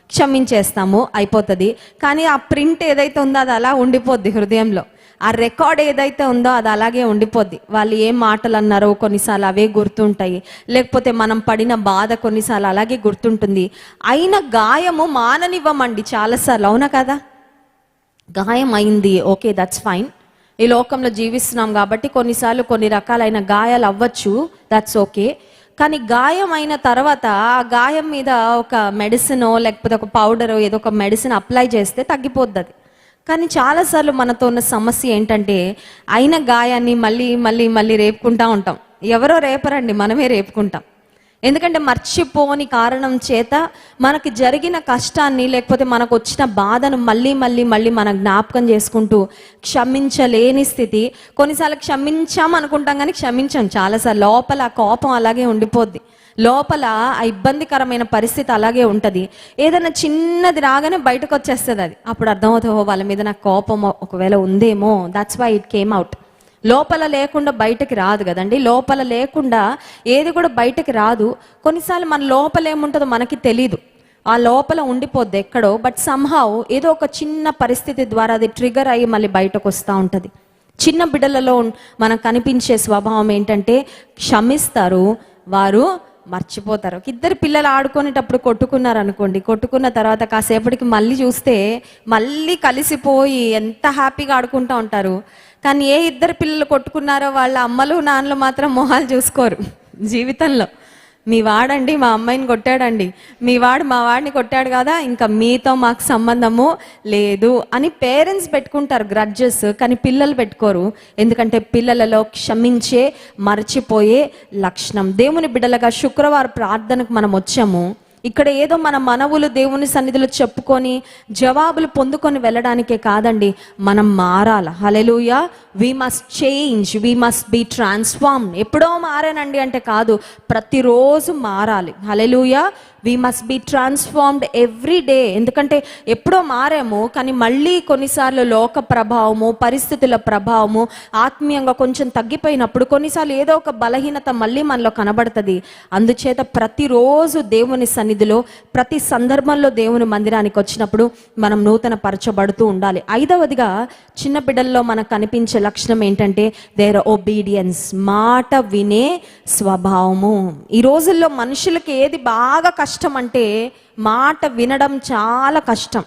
క్షమించేస్తాము, అయిపోతుంది. కానీ ఆ ప్రింట్ ఏదైతే ఉందో అది అలా ఉండిపోద్ది హృదయంలో. ఆ రికార్డ్ ఏదైతే ఉందో అది అలాగే ఉండిపోద్ది. వాళ్ళు ఏం మాటలు అన్నారో కొన్నిసార్లు అవే గుర్తుంటాయి, లేకపోతే మనం పడిన బాధ కొన్నిసార్లు అలాగే గుర్తుంటుంది. అయిన గాయము మాననివ్వమండి చాలాసార్లు. అవునా కదా? గాయం అయింది, ఓకే, దట్స్ ఫైన్. ఈ లోకంలో జీవిస్తున్నాం కాబట్టి కొన్నిసార్లు కొన్ని రకాలైన గాయాలు అవ్వచ్చు, దట్స్ ఓకే. కానీ గాయం అయిన తర్వాత ఆ గాయం మీద ఒక మెడిసినో లేకపోతే ఒక పౌడరో ఏదో ఒక మెడిసిన్ అప్లై చేస్తే తగ్గిపోద్ది అది. కానీ చాలాసార్లు మనతో ఉన్న సమస్య ఏంటంటే అయిన గాయాన్ని మళ్ళీ మళ్ళీ మళ్ళీ రేపుకుంటా ఉంటాం. ఎవరో రేపరండి, మనమే రేపుకుంటాం. ఎందుకంటే మర్చిపోని కారణం చేత మనకి జరిగిన కష్టాన్ని లేకపోతే మనకు వచ్చిన బాధను మళ్ళీ మళ్ళీ మళ్ళీ మనం జ్ఞాపకం చేసుకుంటూ క్షమించలేని స్థితి. కొన్నిసార్లు క్షమించాం అనుకుంటాం కానీ క్షమించాం. చాలాసార్లు లోపల ఆ కోపం అలాగే ఉండిపోద్ది, లోపల ఆ ఇబ్బందికరమైన పరిస్థితి అలాగే ఉంటుంది. ఏదైనా చిన్నది రాగానే బయటకు వచ్చేస్తుంది అది. అప్పుడు అర్థమవుతుందో వాళ్ళ మీద నాకు కోపం ఒకవేళ ఉందేమో, that's why it came out. లోపల లేకుండా బయటకి రాదు కదండి. లోపల లేకుండా ఏది కూడా బయటకి రాదు. కొన్నిసార్లు మన లోపల ఏముంటుందో మనకి తెలీదు, ఆ లోపల ఉండిపోద్ది ఎక్కడో. బట్ సంహౌ ఏదో ఒక చిన్న పరిస్థితి ద్వారా అది ట్రిగర్ అయ్యి మళ్ళీ బయటకు వస్తూ ఉంటుంది. చిన్న బిడ్డలలో మనకు కనిపించే స్వభావం ఏంటంటే క్షమిస్తారు, వారు మర్చిపోతారు. ఇద్దరు పిల్లలు ఆడుకునేటప్పుడు కొట్టుకున్నారు అనుకోండి, కొట్టుకున్న తర్వాత కాసేపటికి మళ్ళీ చూస్తే మళ్ళీ కలిసిపోయి ఎంత హ్యాపీగా ఆడుకుంటూ ఉంటారు. కానీ ఏ ఇద్దరు పిల్లలు కొట్టుకున్నారో వాళ్ళ అమ్మలు నాన్నలు మాత్రం మొహాలు చూసుకోరు జీవితంలో. మీ వాడండి మా అమ్మాయిని కొట్టాడండి, మీ వాడు మా వాడిని కొట్టాడు కదా, ఇంకా మీతో మాకు సంబంధము లేదు అని పేరెంట్స్ పెట్టుకుంటారు గ్రడ్జెస్. కానీ పిల్లలు పెట్టుకోరు. ఎందుకంటే పిల్లలలో క్షమించే మర్చిపోయే లక్షణం. దేవుని బిడ్డలుగా శుక్రవారం ప్రార్థనకు మనం వచ్చాము. ఇక్కడ ఏదో మన మనవులు దేవుని సన్నిధిలో చెప్పుకొని జవాబులు పొందుకొని వెళ్ళడానికే కాదండి, మనం మారాల. Hallelujah. We must change, we must be transform. ఎప్పుడో మారానండి అంటే కాదు, ప్రతిరోజు మారాలి. Hallelujah. We must be transformed every day. ఎందుకంటే ఎప్పుడో మారాము, కానీ మళ్ళీ కొన్నిసార్లు లోక ప్రభావము, పరిస్థితుల ప్రభావము, ఆత్మీయంగా కొంచెం తగ్గిపోయినప్పుడు కొన్నిసార్లు ఏదో ఒక బలహీనత మళ్ళీ మనలో కనబడుతుంది. అందుచేత ప్రతిరోజు దేవుని సన్నిధిలో, ప్రతి సందర్భంలో దేవుని మందిరానికి వచ్చినప్పుడు మనం నూతన పరచబడుతూ ఉండాలి. 5వదిగా చిన్న బిడ్డల్లో మనకు కనిపించే లక్షణం ఏంటంటే దేర్ ఒబీడియన్స్, మాట వినే స్వభావము. ఈ రోజుల్లో మనుషులకి ఏది బాగా కష్టం అంటే మాట వినడం చాలా కష్టం.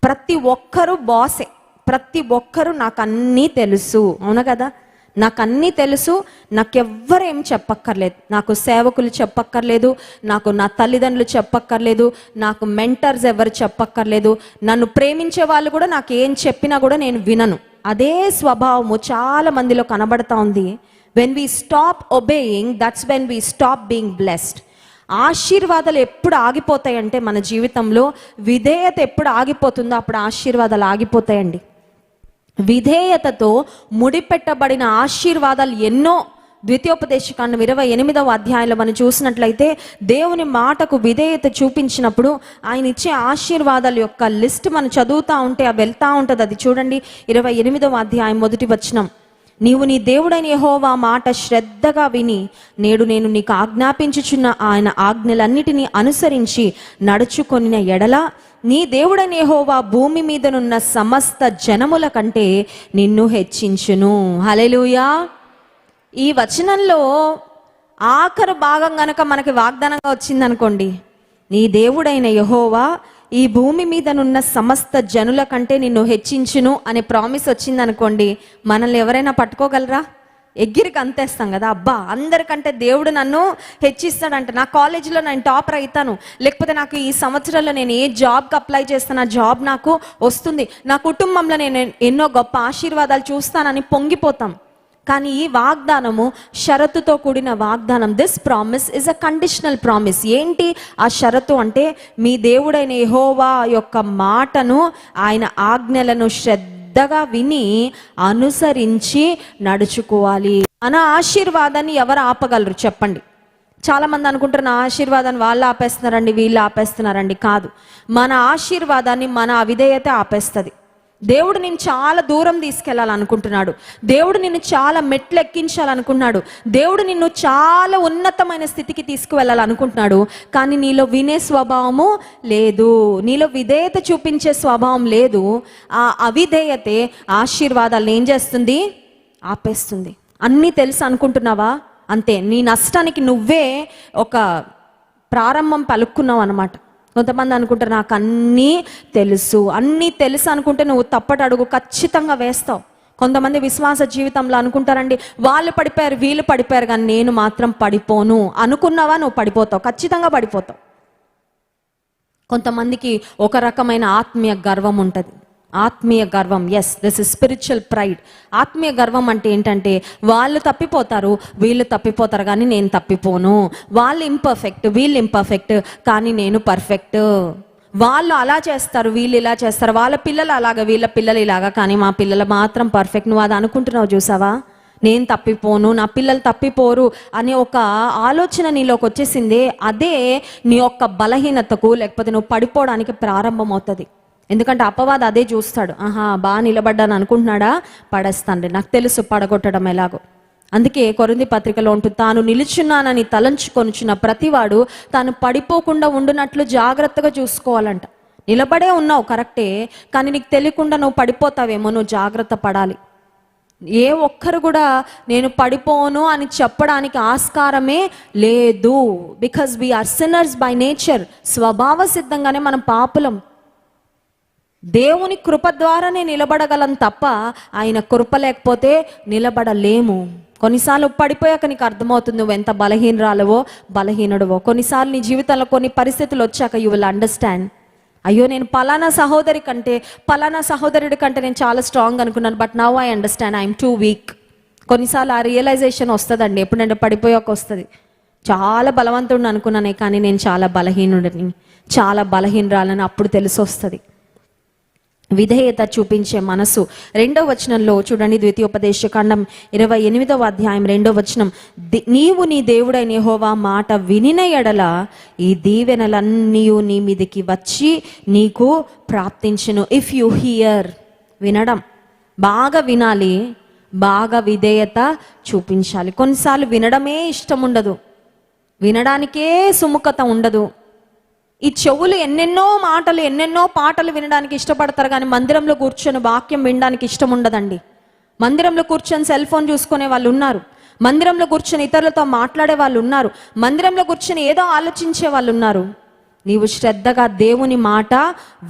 ప్రతి ఒక్కరూ బాసే, ప్రతి ఒక్కరూ నాకు అన్నీ తెలుసు. అవునా కదా? నాకు అన్నీ తెలుసు, నాకెవ్వరేం చెప్పక్కర్లేదు, నాకు సేవకులు చెప్పక్కర్లేదు, నాకు నా తల్లిదండ్రులు చెప్పక్కర్లేదు, నాకు మెంటర్స్ ఎవరు చెప్పక్కర్లేదు, నన్ను ప్రేమించే వాళ్ళు కూడా నాకు ఏం చెప్పినా కూడా నేను వినను. అదే స్వభావము చాలా మందిలో కనబడతా ఉంది. When we stop obeying, that's when we stop being blessed. ఆశీర్వాదాలు ఎప్పుడు ఆగిపోతాయంటే మన జీవితంలో విధేయత ఎప్పుడు ఆగిపోతుందో అప్పుడు ఆశీర్వాదాలు ఆగిపోతాయండి. విధేయతతో ముడిపెట్టబడిన ఆశీర్వాదాలు ఎన్నో. ద్వితీయోపదేశకాండం 28వ అధ్యాయంలో మనం చూసినట్లయితే దేవుని మాటకు విధేయత చూపించినప్పుడు ఆయన ఇచ్చే ఆశీర్వాదాల యొక్క లిస్ట్ మనం చదువుతూ ఉంటే వెళ్తూ ఉంటుంది. అది చూడండి, 28వ అధ్యాయం 1వ వచనం. నీవు నీ దేవుడైన యెహోవా మాట శ్రద్ధగా విని నేడు నేను నీకు ఆజ్ఞాపించుచున్న ఆయన ఆజ్ఞలన్నిటినీ అనుసరించి నడుచుకొనిన ఎడల నీ దేవుడైన యెహోవా భూమి మీదనున్న సమస్త జనముల కంటే నిన్ను హెచ్చించును. హల్లెలూయా. ఈ వచనంలో ఆఖరు భాగం గనక మనకి వాగ్దానంగా వచ్చిందనుకోండి, నీ దేవుడైన యెహోవా ఈ భూమి మీదనున్న సమస్త జనుల కంటే నిన్ను హెచ్చించును అనే ప్రామిస్ వచ్చిందనుకోండి, మనల్ని ఎవరైనా పట్టుకోగలరా? ఎగ్గిరికి అంతేస్తాం కదా, అబ్బా అందరికంటే దేవుడు నన్ను హెచ్చిస్తాడంట, నా కాలేజీలో నేను టాపర్ అవుతాను, లేకపోతే నాకు ఈ సంవత్సరంలో నేను ఏ జాబ్కి అప్లై చేస్తాను ఆ జాబ్ నాకు వస్తుంది, నా కుటుంబంలో నేను ఎన్నో గొప్ప ఆశీర్వాదాలు చూస్తానని పొంగిపోతాం. కానీ ఈ వాగ్దానము షరతుతో కూడిన వాగ్దానం. This promise is a conditional promise. ఏంటి ఆ షరతు అంటే, మీ దేవుడైన యెహోవా యొక్క మాటను, ఆయన ఆజ్ఞలను శ్రద్ధగా విని అనుసరించి నడుచుకోవాలి. మన ఆశీర్వాదాన్ని ఎవరు ఆపగలరు చెప్పండి? చాలా మంది అనుకుంటారు నా ఆశీర్వాదాన్ని వాళ్ళు ఆపేస్తున్నారండి, వీళ్ళు ఆపేస్తున్నారండి. కాదు, మన ఆశీర్వాదాన్ని మన అవిధేయత ఆపేస్తుంది. దేవుడు నిన్ను చాలా దూరం తీసుకెళ్లాలనుకుంటున్నాడు, దేవుడు నిన్ను చాలా మెట్లు ఎక్కించాలనుకుంటున్నాడు, దేవుడు నిన్ను చాలా ఉన్నతమైన స్థితికి తీసుకువెళ్ళాలనుకుంటున్నాడు. కానీ నీలో వినే స్వభావము లేదు, నీలో విధేయత చూపించే స్వభావం లేదు. ఆ అవిధేయతే ఆశీర్వాదాలు ఏం చేస్తుంది? ఆపేస్తుంది. అన్నీ తెలుసు అనుకుంటున్నావా? అంతే, నీ నష్టానికి నువ్వే ఒక ప్రారంభం పలుక్కున్నావు అన్నమాట. కొంతమంది అనుకుంటారు నాకు అన్నీ తెలుసు అనుకుంటే నువ్వు తప్పటి అడుగు ఖచ్చితంగా వేస్తావు. కొంతమంది విశ్వాస జీవితంలో అనుకుంటారండి, వాళ్ళు పడిపోయారు వీళ్ళు పడిపోయారు కానీ నేను మాత్రం పడిపోను అనుకున్నావా, నువ్వు పడిపోతావు, ఖచ్చితంగా పడిపోతావు. కొంతమందికి ఒక రకమైన ఆత్మీయ గర్వం ఉంటుంది. ఆత్మీయ గర్వం, yes, this is spiritual pride. ఆత్మీయ గర్వం అంటే ఏంటంటే, వాళ్ళు తప్పిపోతారు వీళ్ళు తప్పిపోతారు కానీ నేను తప్పిపోను, వాళ్ళు ఇంపర్ఫెక్ట్ వీళ్ళు ఇంపర్ఫెక్ట్ కానీ నేను పర్ఫెక్ట్, వాళ్ళు అలా చేస్తారు వీళ్ళు ఇలా చేస్తారు, వాళ్ళ పిల్లలు అలాగా వీళ్ళ పిల్లలు ఇలాగా కానీ మా పిల్లలు మాత్రం పర్ఫెక్ట్. నువ్వు అది అనుకుంటున్నావు చూసావా? నేను తప్పిపోను, నా పిల్లలు తప్పిపోరు అనే ఒక ఆలోచన నీలోకి వచ్చేసిందే, అదే నీ యొక్క బలహీనతకు లేకపోతే నువ్వు పడిపోవడానికి ప్రారంభం అవుతుంది. ఎందుకంటే అపవాది అదే చూస్తాడు, ఆహా బాగా నిలబడ్డాను అనుకుంటున్నాడా, పడేస్తాను, నాకు తెలుసు పడగొట్టడం ఎలాగో. అందుకే కొరింథీ పత్రికలో ఉంటుంది, తాను నిలుచున్నానని తలంచుకొనుచున్న ప్రతివాడు తాను పడిపోకుండా ఉండునట్లు జాగ్రత్తగా చూసుకోవాలంట. నిలబడే ఉన్నావు కరెక్టే, కానీ నీకు తెలియకుండా నువ్వు పడిపోతావేమో, నువ్వు జాగ్రత్త పడాలి. ఏ ఒక్కరు కూడా నేను పడిపోను అని చెప్పడానికి ఆస్కారమే లేదు. Because we are sinners by nature. స్వభావ సిద్ధంగానే మనం పాపులం. దేవుని కృప ద్వారానే నిలబడగలం తప్ప ఆయన కృప లేకపోతే నిలబడలేము. కొన్నిసార్లు పడిపోయాక నీకు అర్థమవుతుంది నువ్వు ఎంత బలహీనరాలవో బలహీనుడువో. కొన్నిసార్లు నీ జీవితంలో కొన్ని పరిస్థితులు వచ్చాక యూ విల్ అండర్స్టాండ్, అయ్యో నేను పలానా సహోదరుడి కంటే నేను చాలా స్ట్రాంగ్ అనుకున్నాను, but now I understand I'm two week. కొన్నిసార్లు ఆ రియలైజేషన్ వస్తుందండి, ఎప్పుడంటే పడిపోయాక వస్తుంది. చాలా బలవంతుడిని అనుకున్నానే కానీ నేను చాలా బలహీనుడిని, చాలా బలహీనరాలని అప్పుడు తెలిసి వస్తుంది. విధేయత చూపించే మనసు. 2వ వచనంలో చూడండి, ద్వితీయోపదేశకాండం 28వ అధ్యాయం 2వ వచనం, నీవు నీ దేవుడైన యెహోవా మాట వినిన ఎడల ఈ దీవెనలన్నీ నీ మీదికి వచ్చి నీకు ప్రాప్తించును. ఇఫ్ యు హియర్, వినడం, బాగా వినాలి, బాగా విధేయత చూపించాలి. కొన్నిసార్లు వినడమే ఇష్టం ఉండదు, వినడానికే సుముఖత ఉండదు. ఈ చెవులు ఎన్నెన్నో పాటలు వినడానికి ఇష్టపడతారు కానీ మందిరంలో కూర్చొని వాక్యం వినడానికి ఇష్టం ఉండదండి. మందిరంలో కూర్చొని సెల్ ఫోన్ చూసుకునే వాళ్ళు ఉన్నారు, మందిరంలో కూర్చొని ఇతరులతో మాట్లాడే వాళ్ళు ఉన్నారు, మందిరంలో కూర్చొని ఏదో ఆలోచించే వాళ్ళు ఉన్నారు. నీవు శ్రద్ధగా దేవుని మాట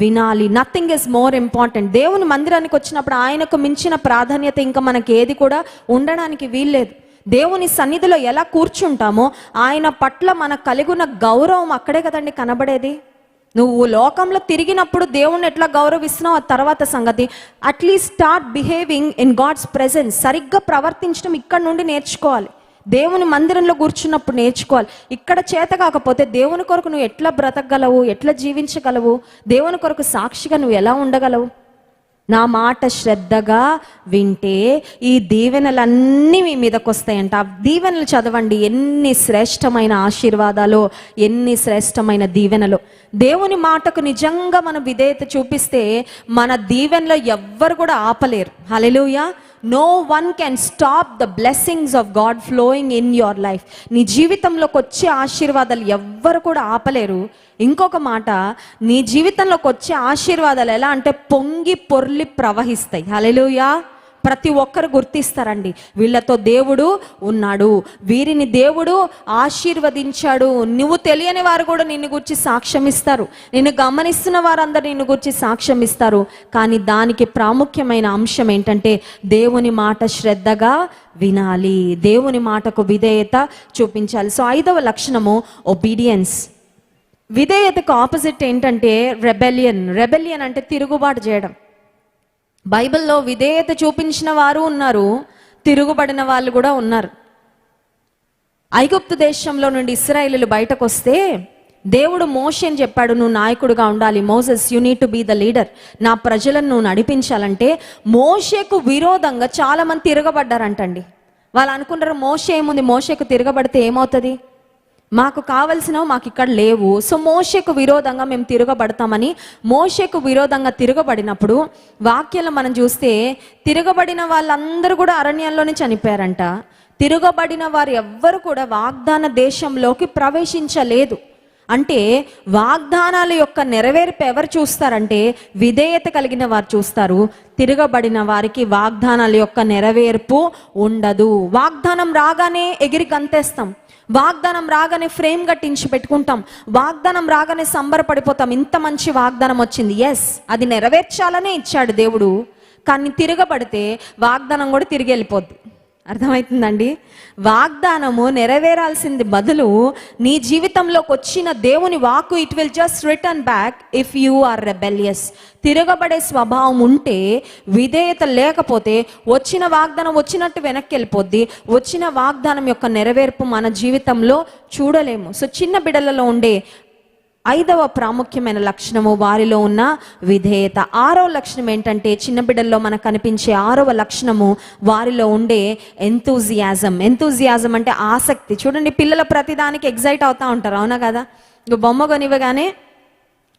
వినాలి. Nothing is more important. దేవుని మందిరానికి వచ్చినప్పుడు ఆయనకు మించిన ప్రాధాన్యత ఇంకా మనకి ఏది కూడా ఉండడానికి వీల్లేదు. దేవుని సన్నిధిలో ఎలా కూర్చుంటామో ఆయన పట్ల మనకు కలిగి ఉన్న గౌరవం అక్కడే కదండి కనబడేది. నువ్వు లోకంలో తిరిగినప్పుడు దేవుణ్ణి ఎట్లా గౌరవిస్తున్నావు ఆ తర్వాత సంగతి. At least start behaving in God's presence. సరిగ్గా ప్రవర్తించడం ఇక్కడ నుండి నేర్చుకోవాలి. దేవుని మందిరంలో కూర్చున్నప్పుడు నేర్చుకోవాలి. ఇక్కడ చేత కాకపోతే దేవుని కొరకు నువ్వు ఎట్లా బ్రతకగలవు, ఎట్లా జీవించగలవు, దేవుని కొరకు సాక్షిగా నువ్వు ఎలా ఉండగలవు? నా మాట శ్రద్ధగా వింటే ఈ దీవెనలన్నీ మీ మీదకి వస్తాయంట. ఆ దీవెనలు చదవండి, ఎన్ని శ్రేష్టమైన ఆశీర్వాదాలు, ఎన్ని శ్రేష్టమైన దీవెనలు. దేవుని మాటకు నిజంగా మనం విధేయత చూపిస్తే మన దీవెనలో ఎవ్వరు కూడా ఆపలేరు. Hallelujah. No one can stop the blessings of God flowing in your life. నీ జీవితంలోకి వచ్చే ఆశీర్వాదాలు ఎవ్వరు కూడా ఆపలేరు. ఇంకొక మాట, నీ జీవితంలోకి వచ్చే ఆశీర్వాదాలు ఎలా అంటే పొంగి పొర్లి ప్రవహిస్తాయి. హల్లెలూయా. ప్రతి ఒక్కరు గుర్తిస్తారండి, వీళ్ళతో దేవుడు ఉన్నాడు, వీరిని దేవుడు ఆశీర్వదించాడు. నువ్వు తెలియని వారు కూడా నిన్ను గురించి సాక్ష్యం ఇస్తారు, నిన్ను గమనిస్తున్న వారందరూ నిన్ను గురించి సాక్ష్యం ఇస్తారు. కానీ దానికి ప్రాముఖ్యమైన అంశం ఏంటంటే దేవుని మాట శ్రద్ధగా వినాలి, దేవుని మాటకు విధేయత చూపించాలి. సో 5వ లక్షణము ఒబీడియన్స్. విధేయతకు ఆపోజిట్ ఏంటంటే రెబెలియన్. రెబెలియన్ అంటే తిరుగుబాటు చేయడం. బైబిల్లో విధేయత చూపించిన వారు ఉన్నారు, తిరుగుబడిన వాళ్ళు కూడా ఉన్నారు. ఐగుప్తు దేశంలో నుండి ఇశ్రాయేలీయులు బయటకు వస్తే దేవుడు మోషేని చెప్పాడు, నువ్వు నాయకుడిగా ఉండాలి. Moses, you need to be the leader. నా ప్రజలను నువ్వు నడిపించాలంటే మోషేకు విరోధంగా చాలా మంది తిరగబడ్డారంటండి. వాళ్ళు అనుకున్నారు మోషే ఏముంది, మోషేకు తిరగబడితే ఏమవుతుంది, మాకు కావలసినవి మాకు ఇక్కడ లేవు, సో మోషేకు విరోధంగా మేము తిరగబడతామని మోషేకు విరోధంగా తిరగబడినప్పుడు వాక్యాలు మనం చూస్తే తిరగబడిన వాళ్ళందరూ కూడా అరణ్యంలోనే చనిపోయారంట. తిరగబడిన వారు ఎవ్వరు కూడా వాగ్దాన దేశంలోకి ప్రవేశించలేదు. అంటే వాగ్దానాల యొక్క నెరవేర్పు ఎవరు చూస్తారంటే విధేయత కలిగిన వారు చూస్తారు. తిరగబడిన వారికి వాగ్దానాల యొక్క నెరవేర్పు ఉండదు. వాగ్దానం రాగానే ఎగిరి గంతేస్తాం, వాగ్దానం రాగానే ఫ్రేమ్ కట్టించి పెట్టుకుంటాం, వాగ్దానం రాగానే సంబరపడిపోతాం, ఇంత మంచి వాగ్దానం వచ్చింది, ఎస్ అది నెరవేర్చాలనే ఇచ్చాడు దేవుడు. కానీ తిరగబడితే వాగ్దానం కూడా తిరిగి వెళ్ళిపోద్ది. అర్థమవుతుందండి? వాగ్దానము నెరవేరాల్సింది బదులు నీ జీవితంలోకి వచ్చిన దేవుని వాక్కు it will just return back if you are rebellious. తిరగబడే స్వభావం ఉంటే, విధేయత లేకపోతే వచ్చిన వాగ్దానం వచ్చినట్టు వెనక్కి వెళ్ళిపోద్ది. వచ్చిన వాగ్దానం యొక్క నెరవేర్పు మన జీవితంలో చూడలేము. సో చిన్న బిడ్డలలో ఉండే 5వ ప్రాముఖ్యమైన లక్షణము వారిలో ఉన్న విధేయత. 6వ లక్షణం ఏంటంటే చిన్న బిడ్డల్లో మనకు కనిపించే 6వ లక్షణము వారిలో ఉండే ఎంతూజియాజం. ఎంతూజియాజం అంటే ఆసక్తి. చూడండి, పిల్లల ప్రతిదానికి ఎగ్జైట్ అవుతూ ఉంటారు, అవునా కదా? ఇంక బొమ్మ కొనివ్వగానే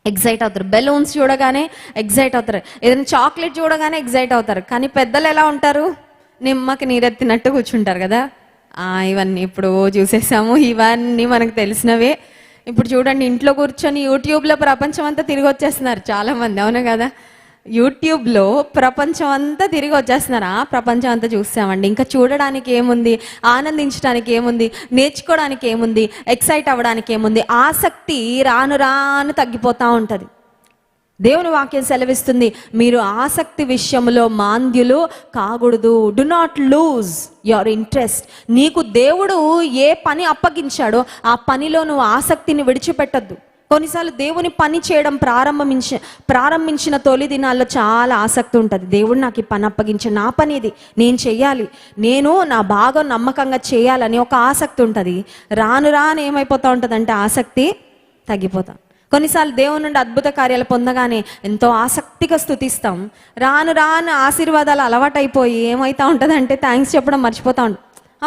ఎగ్జైట్ అవుతారు, బెలూన్స్ చూడగానే ఎగ్జైట్ అవుతారు, ఏదైనా చాక్లెట్ చూడగానే ఎగ్జైట్ అవుతారు. కానీ పెద్దలు ఎలా ఉంటారు, నిమ్మకి నీరెత్తినట్టు కూర్చుంటారు కదా. ఇవన్నీ ఇప్పుడు చూసేసాము, ఇవన్నీ మనకు తెలిసినవే. ఇప్పుడు చూడండి, ఇంట్లో కూర్చొని యూట్యూబ్లో ప్రపంచం అంతా తిరిగి వచ్చేస్తున్నారు చాలామంది, అవునా కదా? యూట్యూబ్లో ప్రపంచం అంతా తిరిగి వచ్చేస్తున్నారు. ప్రపంచం అంతా చూస్తామండి, ఇంకా చూడడానికి ఏముంది, ఆనందించడానికి ఏముంది, నేర్చుకోవడానికి ఏముంది, ఎక్సైట్ అవ్వడానికి ఏముంది? ఆసక్తి రాను రాను తగ్గిపోతూ ఉంటుంది. దేవుని వాక్యం సెలవిస్తుంది, మీరు ఆసక్తి విషయంలో మాంద్యులు కాకూడదు. Do not lose your interest. నీకు దేవుడు ఏ పని అప్పగించాడో ఆ పనిలో నువ్వు ఆసక్తిని విడిచిపెట్టద్దు. కొన్నిసార్లు దేవుని పని చేయడం ప్రారంభించిన తొలి దినాల్లో చాలా ఆసక్తి ఉంటుంది. దేవుడు నాకు ఈ పని అప్పగించాడు, నా పని ఇది, నేను చెయ్యాలి, నేను నా బాగా నమ్మకంగా చేయాలని ఒక ఆసక్తి ఉంటుంది. రాను రాను ఏమైపోతూ ఉంటుందంటే ఆసక్తి తగ్గిపోతాం. కొన్నిసార్లు దేవుని నుండి అద్భుత కార్యాలు పొందగానే ఎంతో ఆసక్తిగా స్తుతిస్తాం. రాను రాను ఆశీర్వాదాలు అలవాటైపోయి ఏమవుతూ ఉంటుందంటే థ్యాంక్స్ చెప్పడం మర్చిపోతూ ఉంటాం.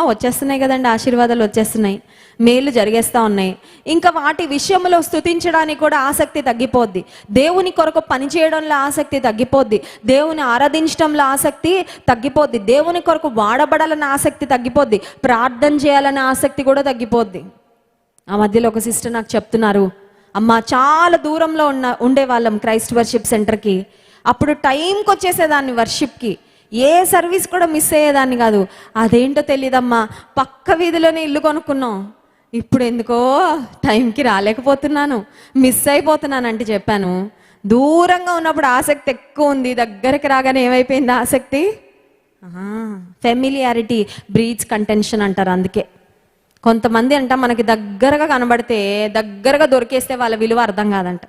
వచ్చేస్తున్నాయి కదండి, ఆశీర్వాదాలు వచ్చేస్తున్నాయి, మేలు జరిగేస్తూ ఉన్నాయి. ఇంకా వాటి విషయంలో స్తుతించడానికి కూడా ఆసక్తి తగ్గిపోద్ది. దేవుని కొరకు పని చేయడంలో ఆసక్తి తగ్గిపోద్ది. దేవుని ఆరాధించడంలో ఆసక్తి తగ్గిపోద్ది. దేవుని కొరకు వాడబడాలన్న ఆసక్తి తగ్గిపోద్ది. ప్రార్థన చేయాలన్న ఆసక్తి కూడా తగ్గిపోద్ది. ఆ మధ్యలో ఒక సిస్టర్ నాకు చెప్తున్నారు, అమ్మ చాలా దూరంలో ఉండేవాళ్ళం క్రైస్ట్ వర్షిప్ సెంటర్కి. అప్పుడు టైంకి వచ్చేసేదాన్ని వర్షిప్కి, ఏ సర్వీస్ కూడా మిస్ అయ్యేదాన్ని కాదు. అదేంటో తెలియదమ్మా, పక్క వీధిలోనే ఇల్లు కొనుక్కున్నాం, ఇప్పుడు ఎందుకో టైంకి రాలేకపోతున్నాను, మిస్ అయిపోతున్నాను అంటే చెప్పాను. దూరంగా ఉన్నప్పుడు ఆసక్తి ఎక్కువ ఉంది, దగ్గరికి రాగానే ఏమైపోయింది ఆసక్తి? ఫెమిలియారిటీ బ్రీడ్స్ కంటెన్షన్ అంటారు. అందుకే కొంతమంది అంట మనకి దగ్గరగా కనబడితే, దగ్గరగా దొరికేస్తే వాళ్ళ విలువ అర్థం కాదంట.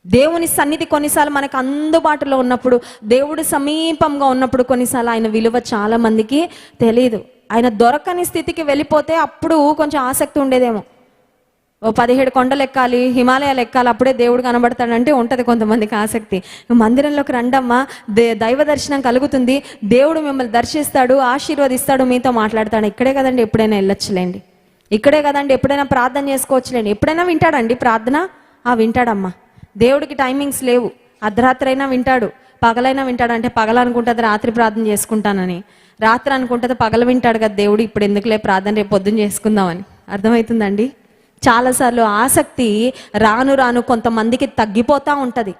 దేవుని సన్నిధి కొన్నిసార్లు మనకు అందుబాటులో ఉన్నప్పుడు, దేవుడు సమీపంగా ఉన్నప్పుడు కొన్నిసార్లు ఆయన విలువ చాలా మందికి తెలియదు. ఆయన దొరకని స్థితికి వెళ్ళిపోతే అప్పుడు కొంచెం ఆసక్తి ఉండేదేమో. 17 కొండలు ఎక్కాలి, హిమాలయాలు ఎక్కాలి, అప్పుడే దేవుడు కనబడతాడంటే ఉంటుంది కొంతమందికి ఆసక్తి. మందిరంలోకి రండమ్మా, దైవ దర్శనం కలుగుతుంది, దేవుడు మిమ్మల్ని దర్శిస్తాడు, ఆశీర్వదిస్తాడు, మీతో మాట్లాడతాడు. ఇక్కడే కదండి ఎప్పుడైనా వెళ్ళొచ్చులేండి, ఇక్కడే కదండి ఎప్పుడైనా ప్రార్థన చేసుకోవచ్చులేండి. ఎప్పుడైనా వింటాడండి ప్రార్థన? వింటాడమ్మా. దేవుడికి టైమింగ్స్ లేవు, అర్ధరాత్రి అయినా వింటాడు, పగలైనా వింటాడంటే పగలనుకుంటుంది రాత్రి ప్రార్థన చేసుకుంటానని, రాత్రి అనుకుంటుంది పగల వింటాడు కదా దేవుడు, ఇప్పుడు ఎందుకులే ప్రార్థన రేపు పొద్దున్న చేసుకుందామని. అర్థమవుతుందండి? చాలాసార్లు ఆసక్తి రాను రాను కొంతమందికి తగ్గిపోతూ ఉంటుంది.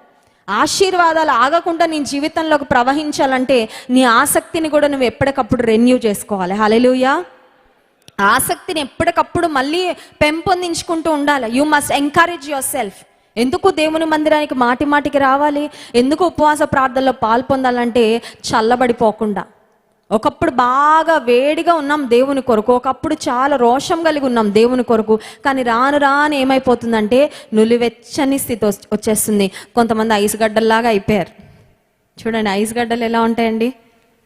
ఆశీర్వాదాలు ఆగకుండా నీ జీవితంలోకి ప్రవహించాలంటే నీ ఆసక్తిని కూడా నువ్వు ఎప్పటికప్పుడు రెన్యూ చేసుకోవాలి. హల్లెలూయా. ఆసక్తిని ఎప్పటికప్పుడు మళ్ళీ పెంపొందించుకుంటూ ఉండాలి. You must encourage your self. ఎందుకు దేవుని మందిరానికి మాటి మాటికి రావాలి, ఎందుకు ఉపవాస ప్రార్థనలో పాల్పొందాలంటే చల్లబడిపోకుండా. ఒకప్పుడు బాగా వేడిగా ఉన్నాం దేవుని కొరకు, ఒకప్పుడు చాలా రోషం కలిగి ఉన్నాం దేవుని కొరకు, కానీ రాను రాను ఏమైపోతుందంటే నులివెచ్చని స్థితి వచ్చేస్తుంది. కొంతమంది ఐస్ గడ్డల్లాగా అయిపోయారు. చూడండి, ఐస్ గడ్డలు ఎలా ఉంటాయండి?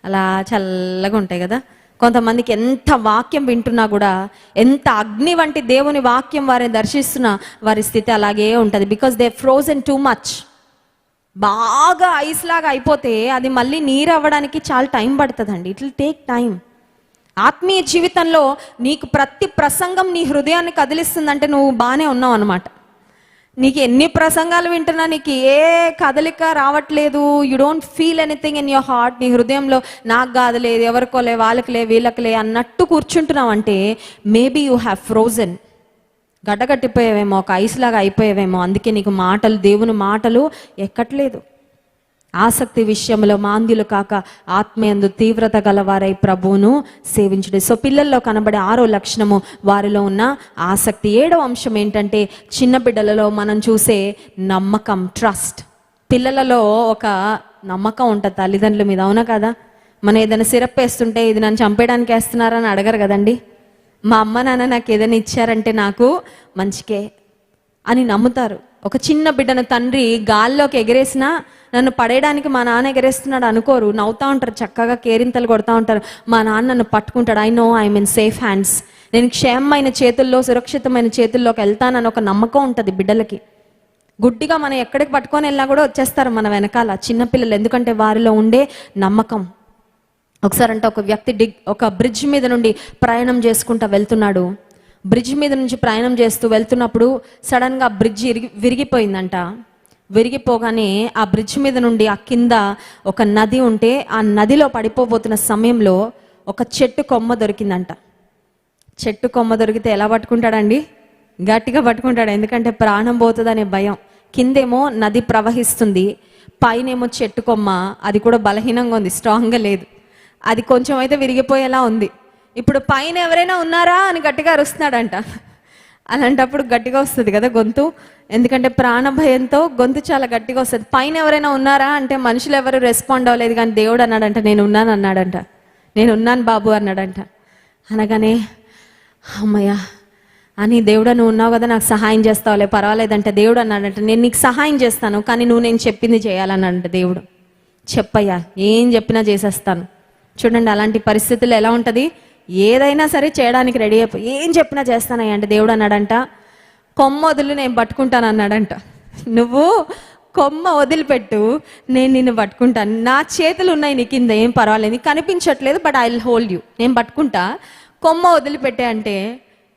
అలా చల్లగా ఉంటాయి కదా. కొంతమందికి ఎంత వాక్యం వింటున్నా కూడా, ఎంత అగ్ని వంటి దేవుని వాక్యం వారిని దర్శిస్తున్నా వారి స్థితి అలాగే ఉంటుంది. Because they frozen too much. బాగా ఐస్ లాగా అయిపోతే అది మళ్ళీ నీరు అవ్వడానికి చాలా టైం పడుతుందండి. It will take time. ఆత్మీయ జీవితంలో నీకు ప్రతి ప్రసంగం నీ హృదయాన్ని కదిలిస్తుందంటే నువ్వు బాగానే ఉన్నావు అనమాట. నీకు ఎన్ని ప్రసంగాలు వింటున్నా నీకు ఏ కదలిక రావట్లేదు, you don't feel anything in your heart. నీ హృదయంలో నాకు కాదులేదు, ఎవరికోలే, వాళ్ళకిలే, వీళ్ళకిలే అన్నట్టు కూర్చుంటున్నావు అంటే మేబీ యూ హ్యావ్ ఫ్రోజన్. గడ్డగట్టిపోయావేమో, ఒక ఐస్ లాగా అయిపోయావేమో. అందుకే నీకు మాటలు, దేవుని మాటలు ఎక్కట్లేదు. ఆసక్తి విషయంలో మాంద్యులు కాక ఆత్మయందు తీవ్రత గలవారై ప్రభువును సేవించుడు. సో పిల్లల్లో కనబడే 6వ లక్షణము వారిలో ఉన్న ఆసక్తి. 7వ అంశం ఏంటంటే చిన్న బిడ్డలలో మనం చూసే నమ్మకం, ట్రస్ట్. పిల్లలలో ఒక నమ్మకం ఉంటుంది తల్లిదండ్రుల మీద, అవునా కదా? మనం ఏదైనా సిరప్ వేస్తుంటే ఇది నన్ను చంపేయడానికి వేస్తున్నారని అడగరు కదండి. మా అమ్మ నాన్న నాకు ఏదైనా ఇచ్చారంటే నాకు మంచికే అని నమ్ముతారు. ఒక చిన్న బిడ్డను తండ్రి గాల్లోకి ఎగరేసినా నన్ను పడేయడానికి మా నాన్న ఎగరేస్తున్నాడు అనుకోరు, నవ్వుతూ ఉంటారు, చక్కగా కేరింతలు కొడతా ఉంటారు. మా నాన్న నన్ను పట్టుకుంటాడు, I know I'm in safe hands, నేను క్షేమమైన చేతుల్లో, సురక్షితమైన చేతుల్లోకి వెళ్తానని ఒక నమ్మకం ఉంటుంది బిడ్డలకి. గుడ్డిగా మనం ఎక్కడికి పట్టుకొని వెళ్ళినా కూడా వచ్చేస్తారు మన వెనకాల చిన్నపిల్లలు, ఎందుకంటే వారిలో ఉండే నమ్మకం. ఒకసారి అంటే ఒక వ్యక్తి ఒక బ్రిడ్జ్ మీద నుండి ప్రయాణం చేసుకుంటూ వెళ్తున్నాడు. బ్రిడ్జ్ మీద నుంచి ప్రయాణం చేస్తూ వెళ్తున్నప్పుడు సడన్గా బ్రిడ్జ్ విరిగిపోయిందంట. విరిగిపోగానే ఆ బ్రిడ్జ్ మీద నుండి ఆ కింద ఒక నది ఉంటే ఆ నదిలో పడిపోబోతున్న సమయంలో ఒక చెట్టు కొమ్మ దొరికిందంట. చెట్టు కొమ్మ దొరికితే ఎలా పట్టుకుంటాడండి? గట్టిగా పట్టుకుంటాడు, ఎందుకంటే ప్రాణం పోతుందనే భయం. కిందేమో నది ప్రవహిస్తుంది, పైనేమో చెట్టు కొమ్మ, అది కూడా బలహీనంగా ఉంది, స్ట్రాంగ్గా లేదు. అది కొంచెం అయితే విరిగిపోయేలా ఉంది. ఇప్పుడు పైన ఎవరైనా ఉన్నారా అని గట్టిగా అరుస్తున్నాడంట. అలాంటప్పుడు గట్టిగా వస్తుంది కదా గొంతు, ఎందుకంటే ప్రాణ భయంతో గొంతు చాలా గట్టిగా వస్తుంది. పైన ఎవరైనా ఉన్నారా అంటే మనుషులు ఎవరు రెస్పాండ్ అవ్వలేదు, కానీ దేవుడు అన్నాడంట, నేను ఉన్నాను అన్నాడంట. నేను ఉన్నాను బాబు అన్నాడంట. అనగానే అమ్మయ్య అని, దేవుడా నువ్వు ఉన్నావు కదా, నాకు సహాయం చేస్తావులే, పర్వాలేదంటే దేవుడు అన్నాడంట, నేను నీకు సహాయం చేస్తాను, కానీ నువ్వు నేను చెప్పింది చేయాలన్నాడంట దేవుడు. చెప్పయ్యా, ఏం చెప్పినా చేసేస్తాను. చూడండి, అలాంటి పరిస్థితుల్లో ఎలా ఉంటుంది? ఏదైనా సరే చేయడానికి రెడీ అయిపోయి ఏం చెప్పినా చేస్తానయ్యా అంటే దేవుడు అన్నాడంట, కొమ్మ వదిలి నేను పట్టుకుంటాను అన్నాడంట. నువ్వు కొమ్మ వదిలిపెట్టు, నేను నిన్ను పట్టుకుంటాను, నా చేతులు ఉన్నాయి నీ కింద, ఏం పర్వాలేదు, నీకు కనిపించట్లేదు, but I will hold you, నేను పట్టుకుంటా, కొమ్మ వదిలిపెట్టే అంటే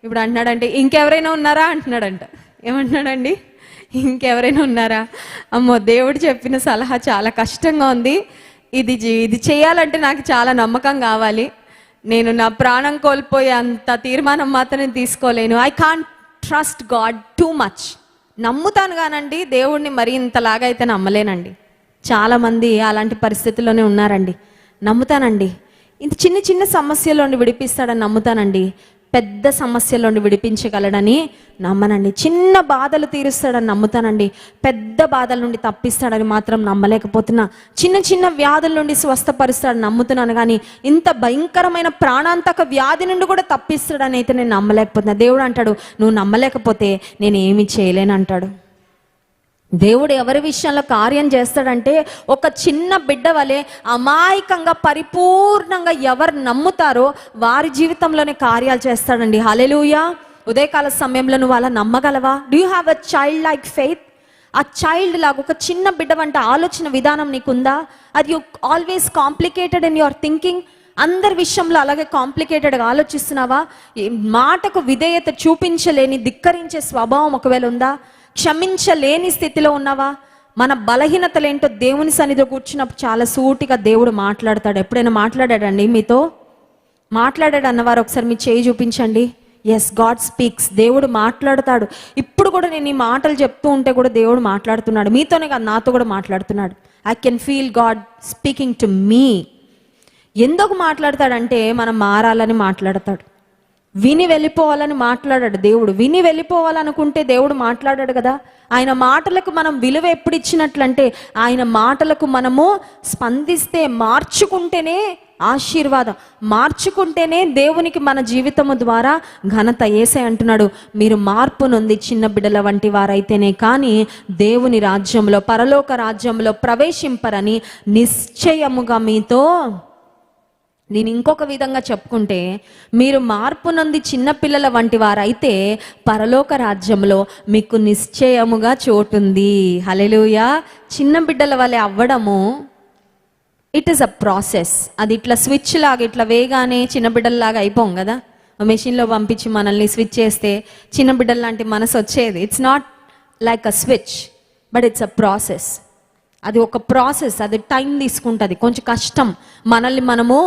ఇప్పుడు అంటున్నాడంటే ఇంకెవరైనా ఉన్నారా అంటున్నాడంట. ఏమంటున్నాడండి? ఇంకెవరైనా ఉన్నారా? అమ్మో, దేవుడు చెప్పిన సలహా చాలా కష్టంగా ఉంది, ఇది చేయాలంటే నాకు చాలా నమ్మకం కావాలి, నేను నా ప్రాణం కోల్పోయే అంత తీర్మానం మాత్రం తీసుకోలేను. I can't trust God too much. నమ్ముతాను కానండి, దేవుడిని మరి ఇంతలాగా అయితే నమ్మలేనండి. చాలామంది అలాంటి పరిస్థితుల్లోనే ఉన్నారండి. నమ్ముతానండి, ఇంత చిన్న చిన్న సమస్యలోని విడిపిస్తాడని నమ్ముతానండి, పెద్ద సమస్యలోని విడిపించగలడని నమ్మనండి. చిన్న బాధలు తీరుస్తాడని నమ్ముతానండి, పెద్ద బాధల నుండి తప్పిస్తాడని మాత్రం నమ్మలేకపోతున్నా. చిన్న చిన్న వ్యాధుల నుండి స్వస్థపరుస్తాడని నమ్ముతున్నాను, కానీ ఇంత భయంకరమైన ప్రాణాంతక వ్యాధి నుండి కూడా తప్పిస్తాడని అయితే నేను నమ్మలేకపోతున్నా. దేవుడు అంటాడు, నువ్వు నమ్మలేకపోతే నేను ఏమి చేయలేను అంటాడు. దేవుడు ఎవరి విషయంలో కార్యం చేస్తాడంటే ఒక చిన్న బిడ్డ వలె అమాయకంగా పరిపూర్ణంగా ఎవరు నమ్ముతారో వారి జీవితంలోనే కార్యాలు చేస్తాడండి. హల్లెలూయా. ఉదయకాల సమయంలో నువ్వు అలా నమ్మగలవా? Do you have a child like faith? ఆ చైల్డ్ లాగా ఒక చిన్న బిడ్డ వంటి ఆలోచన విధానం నీకుందా? అది you always complicated in your thinking? అందరి విషయంలో అలాగే కాంప్లికేటెడ్గా ఆలోచిస్తున్నావా? మాటకు విధేయత చూపించలేని ధిక్కరించే స్వభావం ఒకవేళ ఉందా? క్షమించలేని స్థితిలో ఉన్నావా? మన బలహీనతలు ఏంటో దేవుని సన్నిధిలో కూర్చున్నప్పుడు చాలా సూటిగా దేవుడు మాట్లాడతాడు. ఎప్పుడైనా మాట్లాడాడండి మీతో? మాట్లాడాడు అన్నవారు ఒకసారి మీ చేయి చూపించండి. Yes, God speaks. దేవుడు మాట్లాడతాడు. ఇప్పుడు కూడా నేను ఈ మాటలు చెప్తూ ఉంటే కూడా దేవుడు మాట్లాడుతున్నాడు. మీతోనే కాదు, నాతో కూడా మాట్లాడుతున్నాడు. I can feel God speaking to me. ఎందుకు మాట్లాడతాడంటే మనం మారాలని మాట్లాడతాడు. విని వెళ్ళిపోవాలని మాట్లాడాడు దేవుడు. విని వెళ్ళిపోవాలనుకుంటే దేవుడు మాట్లాడాడు కదా. ఆయన మాటలకు మనం విలువ ఎప్పుడు ఇచ్చినట్లంటే, ఆయన మాటలకు మనము స్పందిస్తే, మార్చుకుంటేనే ఆశీర్వాదం, మార్చుకుంటేనే దేవునికి మన జీవితము ద్వారా ఘనత. యేసే అంటున్నాడు, మీరు మార్పు నొంది చిన్న బిడ్డల వంటి వారైతేనే కానీ దేవుని రాజ్యంలో, పరలోక రాజ్యంలో ప్రవేశింపరని నిశ్చయముగా మీతో. నేను ఇంకొక విధంగా చెప్పుకుంటే, మీరు మార్పు నొంది చిన్నపిల్లల వంటి వారైతే పరలోక రాజ్యంలో మీకు నిశ్చయముగా చోటుంది. హల్లెలూయా. చిన్న బిడ్డల వలె అవ్వడము ఇట్ ఈస్ అ ప్రాసెస్. అది ఇట్లా స్విచ్ లాగా ఇట్లా వేగానే చిన్న బిడ్డల్లాగా అయిపోం కదా. మెషిన్లో పంపించి మనల్ని స్విచ్ చేస్తే చిన్న బిడ్డల లాంటి మనసు వచ్చేది. It's not like a switch, but it's a process. అది ఒక ప్రాసెస్. అది టైం తీసుకుంటుంది, కొంచెం కష్టం. మనల్ని మనము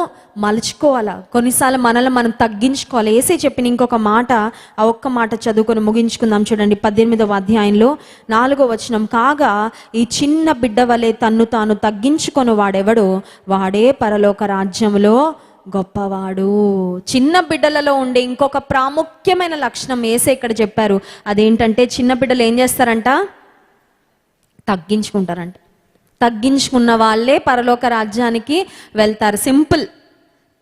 మలుచుకోవాలా, కొన్నిసార్లు మనల్ని మనం తగ్గించుకోవాలి. యేసే చెప్పిన ఇంకొక మాట, ఆ ఒక్క మాట చదువుకొని ముగించుకుందాం. చూడండి 18వ అధ్యాయంలో 4వ వచనం. కాగా ఈ చిన్న బిడ్డ వలె తన్ను తాను తగ్గించుకొని వాడెవడు, వాడే పరలోక రాజ్యంలో గొప్పవాడు. చిన్న బిడ్డలలో ఉండే ఇంకొక ప్రాముఖ్యమైన లక్షణం యేసే ఇక్కడ చెప్పారు. అదేంటంటే, చిన్న బిడ్డలు ఏం చేస్తారంట? తగ్గించుకుంటారంట. తగ్గించుకున్న వాళ్ళే పరలోక రాజ్యానికి వెళ్తారు. సింపుల్.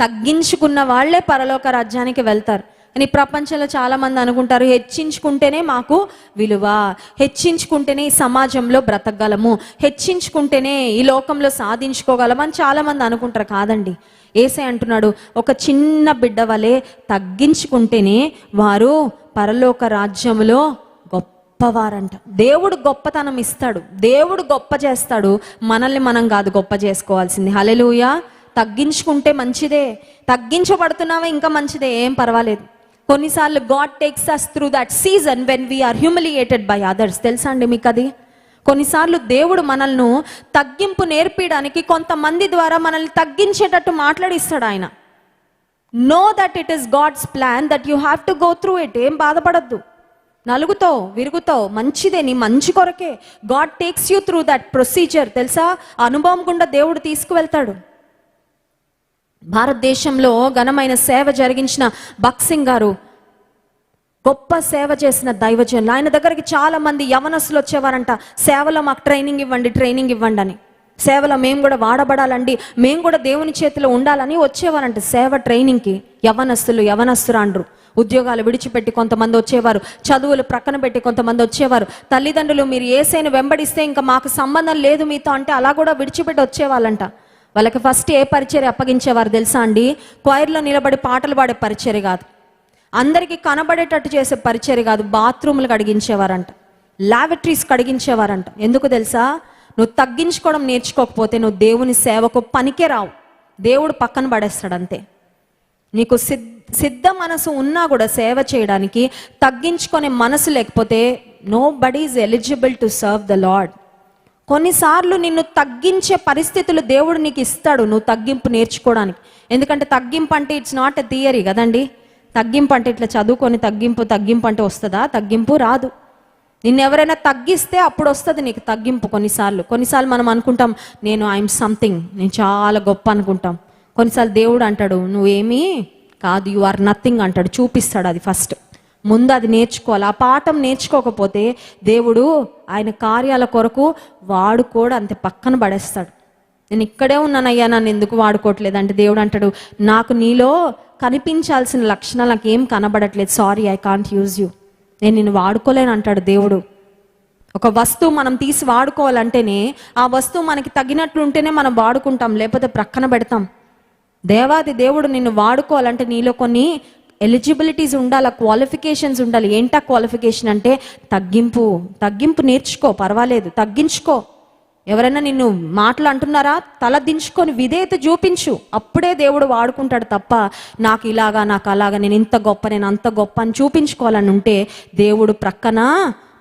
తగ్గించుకున్న వాళ్ళే పరలోక రాజ్యానికి వెళ్తారు. కానీ ప్రపంచంలో చాలా మంది అనుకుంటారు, హెచ్చించుకుంటేనే మాకు విలువ, హెచ్చించుకుంటేనే ఈ సమాజంలో బ్రతకగలము, హెచ్చించుకుంటేనే ఈ లోకంలో సాధించుకోగలము అని చాలా మంది అనుకుంటారు. కాదండి, యేసే అంటున్నాడు, ఒక చిన్న బిడ్డ వలె తగ్గించుకుంటేనే వారు పరలోక రాజ్యంలో గొప్పవారంట. దేవుడు గొప్పతనం ఇస్తాడు, దేవుడు గొప్ప చేస్తాడు. మనల్ని మనం కాదు గొప్ప చేసుకోవాల్సింది. హల్లెలూయా. తగ్గించుకుంటే మంచిదే, తగ్గించబడుతున్నావా ఇంకా మంచిదే, ఏం పర్వాలేదు. కొన్నిసార్లు God takes us through that season when we are humiliated by others. తెలుసా అండి మీకు అది? కొన్నిసార్లు దేవుడు మనల్ని తగ్గింపు నేర్పించడానికి కొంతమంది ద్వారా మనల్ని తగ్గించేటట్టు మాట్లాడిస్తాడు ఆయన. Know that it is God's plan, that you have to go through it. ఏం బాధపడద్దు, నలుగుతావు, విరుగుతావు, మంచిదే, నీ మంచి కొరకే. God takes you through that procedure. తెలుసా, అనుభవం గుండా దేవుడు తీసుకువెళ్తాడు. భారతదేశంలో ఘనమైన సేవ జరిగించిన భక్సింగ్ గారు గొప్ప సేవ చేసిన దైవజనులు. ఆయన దగ్గరికి చాలా మంది యవనస్తులు వచ్చేవారంట. సేవలో మాకు ట్రైనింగ్ ఇవ్వండి, ట్రైనింగ్ ఇవ్వండి అని. సేవలో మేము కూడా వాడబడాలండి, మేము కూడా దేవుని చేతిలో ఉండాలని వచ్చేవారంట సేవ ట్రైనింగ్కి. యవనస్తురాండ్రు ఉద్యోగాలు విడిచిపెట్టి కొంతమంది వచ్చేవారు, చదువులు ప్రక్కన పెట్టి కొంతమంది వచ్చేవారు. తల్లిదండ్రులు మీరు యేసయ్యను వెంబడిస్తే ఇంకా మాకు సంబంధం లేదు మీతో అంటే అలా కూడా విడిచిపెట్టి వచ్చేవాళ్ళంట. వాళ్ళకి ఫస్ట్ ఏ పరిచర్య అప్పగించేవారు తెలుసా అండి? క్వైర్లో నిలబడి పాటలు పాడే పరిచర్య కాదు, అందరికీ కనబడేటట్టు చేసే పరిచర్య కాదు, బాత్రూములు కడిగించేవారంట, లాబరేటరీస్ కడిగించేవారంట. ఎందుకు తెలుసా? నువ్వు తగ్గించుకోవడం నేర్చుకోకపోతే నువ్వు దేవుని సేవకు పనికే రావు. దేవుడు పక్కన పడేస్తాడు అంతే. నీకు సిద్ధ మనసు ఉన్నా కూడా సేవ చేయడానికి తగ్గించుకునే మనసు లేకపోతే nobody is eligible to serve the Lord. కొన్నిసార్లు నిన్ను తగ్గించే పరిస్థితులు దేవుడు నీకు ఇస్తాడు, నువ్వు తగ్గింపు నేర్చుకోవడానికి. ఎందుకంటే తగ్గింపు అంటే ఇట్స్ నాట్ ఎ థియరీ కదండి. తగ్గింపు అంటే ఇట్లా చదువుకొని తగ్గింపు అంటే వస్తుందా? తగ్గింపు రాదు. నిన్ను ఎవరైనా తగ్గిస్తే అప్పుడు వస్తుంది నీకు తగ్గింపు. కొన్నిసార్లు మనం అనుకుంటాం నేను ఐఎమ్ సంథింగ్, నేను చాలా గొప్ప అనుకుంటాం. కొన్నిసార్లు దేవుడు అంటాడు నువ్వేమీ కాదు, యు ఆర్ నథింగ్ అంటాడు, చూపిస్తాడు. అది ఫస్ట్ ముందు అది నేర్చుకోవాలి. ఆ పాఠం నేర్చుకోకపోతే దేవుడు ఆయన కార్యాల కొరకు వాడుకోడు, అంతే పక్కన పడేస్తాడు. నేను ఇక్కడే ఉన్నానయ్యా, నన్ను ఎందుకు వాడుకోవట్లేదు అంటే దేవుడు అంటాడు నాకు నీలో కనిపించాల్సిన లక్షణాలు నాకు ఏం కనబడట్లేదు, sorry I can't use you, నేను నిన్ను వాడుకోలేను అంటాడు దేవుడు. ఒక వస్తువు మనం తీసి వాడుకోవాలంటేనే ఆ వస్తువు మనకి తగినట్లు ఉంటేనే మనం వాడుకుంటాం, లేకపోతే ప్రక్కన పెడతాం. దేవాది దేవుడు నిన్ను వాడుకోవాలంటే నీలో కొన్ని ఎలిజిబిలిటీస్ ఉండాలి, క్వాలిఫికేషన్స్ ఉండాలి. ఏంటా క్వాలిఫికేషన్ అంటే తగ్గింపు నేర్చుకో, పర్వాలేదు తగ్గించుకో. ఎవరైనా నిన్ను మాటలు అంటున్నారా, తల దించుకొని విధేయత చూపించు, అప్పుడే దేవుడు వాడుకుంటాడు. తప్ప నాకు ఇలాగా నాకు అలాగా, నేను ఇంత గొప్ప నేను అంత గొప్ప అని చూపించుకోవాలని ఉంటే దేవుడు ప్రక్కన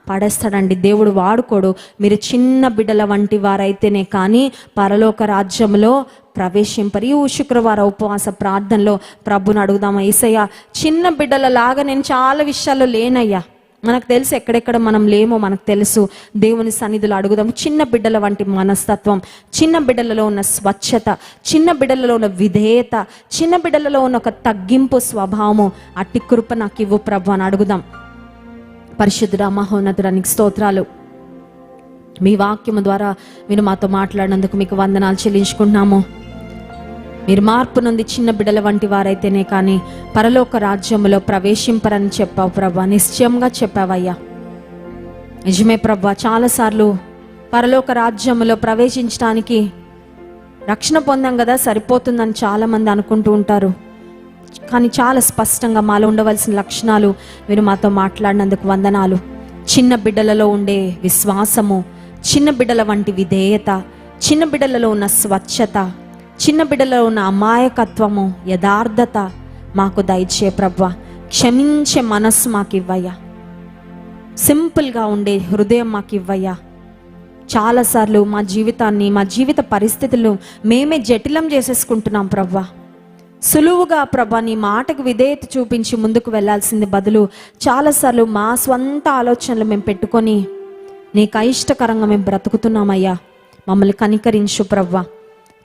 పడేస్తాడండి. దేవుడు వాడుకోడు. మీరు చిన్న బిడ్డల వంటి వారైతేనే కానీ పరలోక రాజ్యంలో ప్రవేశింపరు. ఈ శుక్రవారం ఉపవాస ప్రార్థనలో ప్రభుని అడుగుదామా, యేసయ్యా చిన్న బిడ్డల లాగా నేను చాలా విషయాల్లో లేనయ్యా, మనకు తెలుసు ఎక్కడెక్కడ మనం లేమో మనకు తెలుసు. దేవుని సన్నిధిలో అడుగుదాం. చిన్న బిడ్డల వంటి మనస్తత్వం, చిన్న బిడ్డలలో ఉన్న స్వచ్ఛత, చిన్న బిడ్డలలో ఉన్న విధేయత, చిన్న బిడ్డలలో ఉన్న ఒక తగ్గింపు స్వభావము, అట్టి కృప నాకు ఇవ్వు ప్రభు అని అడుగుదాం. పరిశుద్ధుడా మహోన్నతుడానికి స్తోత్రాలు. మీ వాక్యము ద్వారా మీరు మాతో మాట్లాడినందుకు మీకు వందనాలు చెల్లించుకుంటున్నాము. మీరు మార్పు నుండి చిన్న బిడ్డల వంటి వారైతేనే కానీ పరలోక రాజ్యములో ప్రవేశింపరని చెప్పావు ప్రభా, నిశ్చయంగా చెప్పావయ్యా. నిజమే ప్రభా, చాలాసార్లు పరలోక రాజ్యములో ప్రవేశించడానికి రక్షణ పొందాం కదా సరిపోతుందని చాలామంది అనుకుంటూ ఉంటారు. కానీ చాలా స్పష్టంగా మాలో ఉండవలసిన లక్షణాలు మీరు మాతో మాట్లాడినందుకు వందనాలు. చిన్న బిడ్డలలో ఉండే విశ్వాసము, చిన్న బిడ్డల వంటి విధేయత, చిన్న బిడ్డలలో ఉన్న స్వచ్ఛత, చిన్న బిడ్డలలో ఉన్న అమాయకత్వము, యథార్థత మాకు దయచే ప్రభా. క్షమించే మనస్సు మాకు ఇవ్వయ్యా. సింపుల్గా ఉండే హృదయం మాకు ఇవ్వయ్యా. చాలాసార్లు మా జీవితాన్ని, మా జీవిత పరిస్థితులను మేమే జటిలం చేసేసుకుంటున్నాం ప్రభా. సులువుగా ప్రభా నీ మాటకు విధేయత చూపించి ముందుకు వెళ్ళాల్సింది బదులు చాలాసార్లు మా స్వంత ఆలోచనలు మేము పెట్టుకొని నీకు అయిష్టకరంగా మేము బ్రతుకుతున్నామయ్యా. మమ్మల్ని కనికరించు ప్రవ్వా.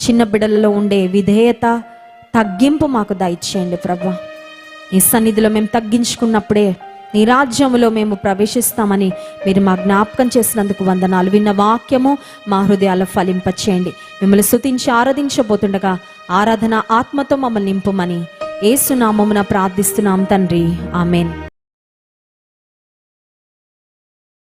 చిన్న బిడ్డలలో ఉండే విధేయత, తగ్గింపు మాకు దయచేయండి ప్రవ్వా. నీ సన్నిధిలో మేము తగ్గించుకున్నప్పుడే నీ రాజ్యములో మేము ప్రవేశిస్తామని మీరు మా జ్ఞాపకం చేసినందుకు వందనాలు. విన్న వాక్యము మా హృదయాల్లో ఫలింపచేయండి. మిమ్మల్ని స్తుతించి ఆరాధించబోతుండగా ఆరాధన ఆత్మతో మమ్మల్ని నింపుమని యేసు నామమున ప్రార్థిస్తున్నాం తండ్రి, ఆమేన్.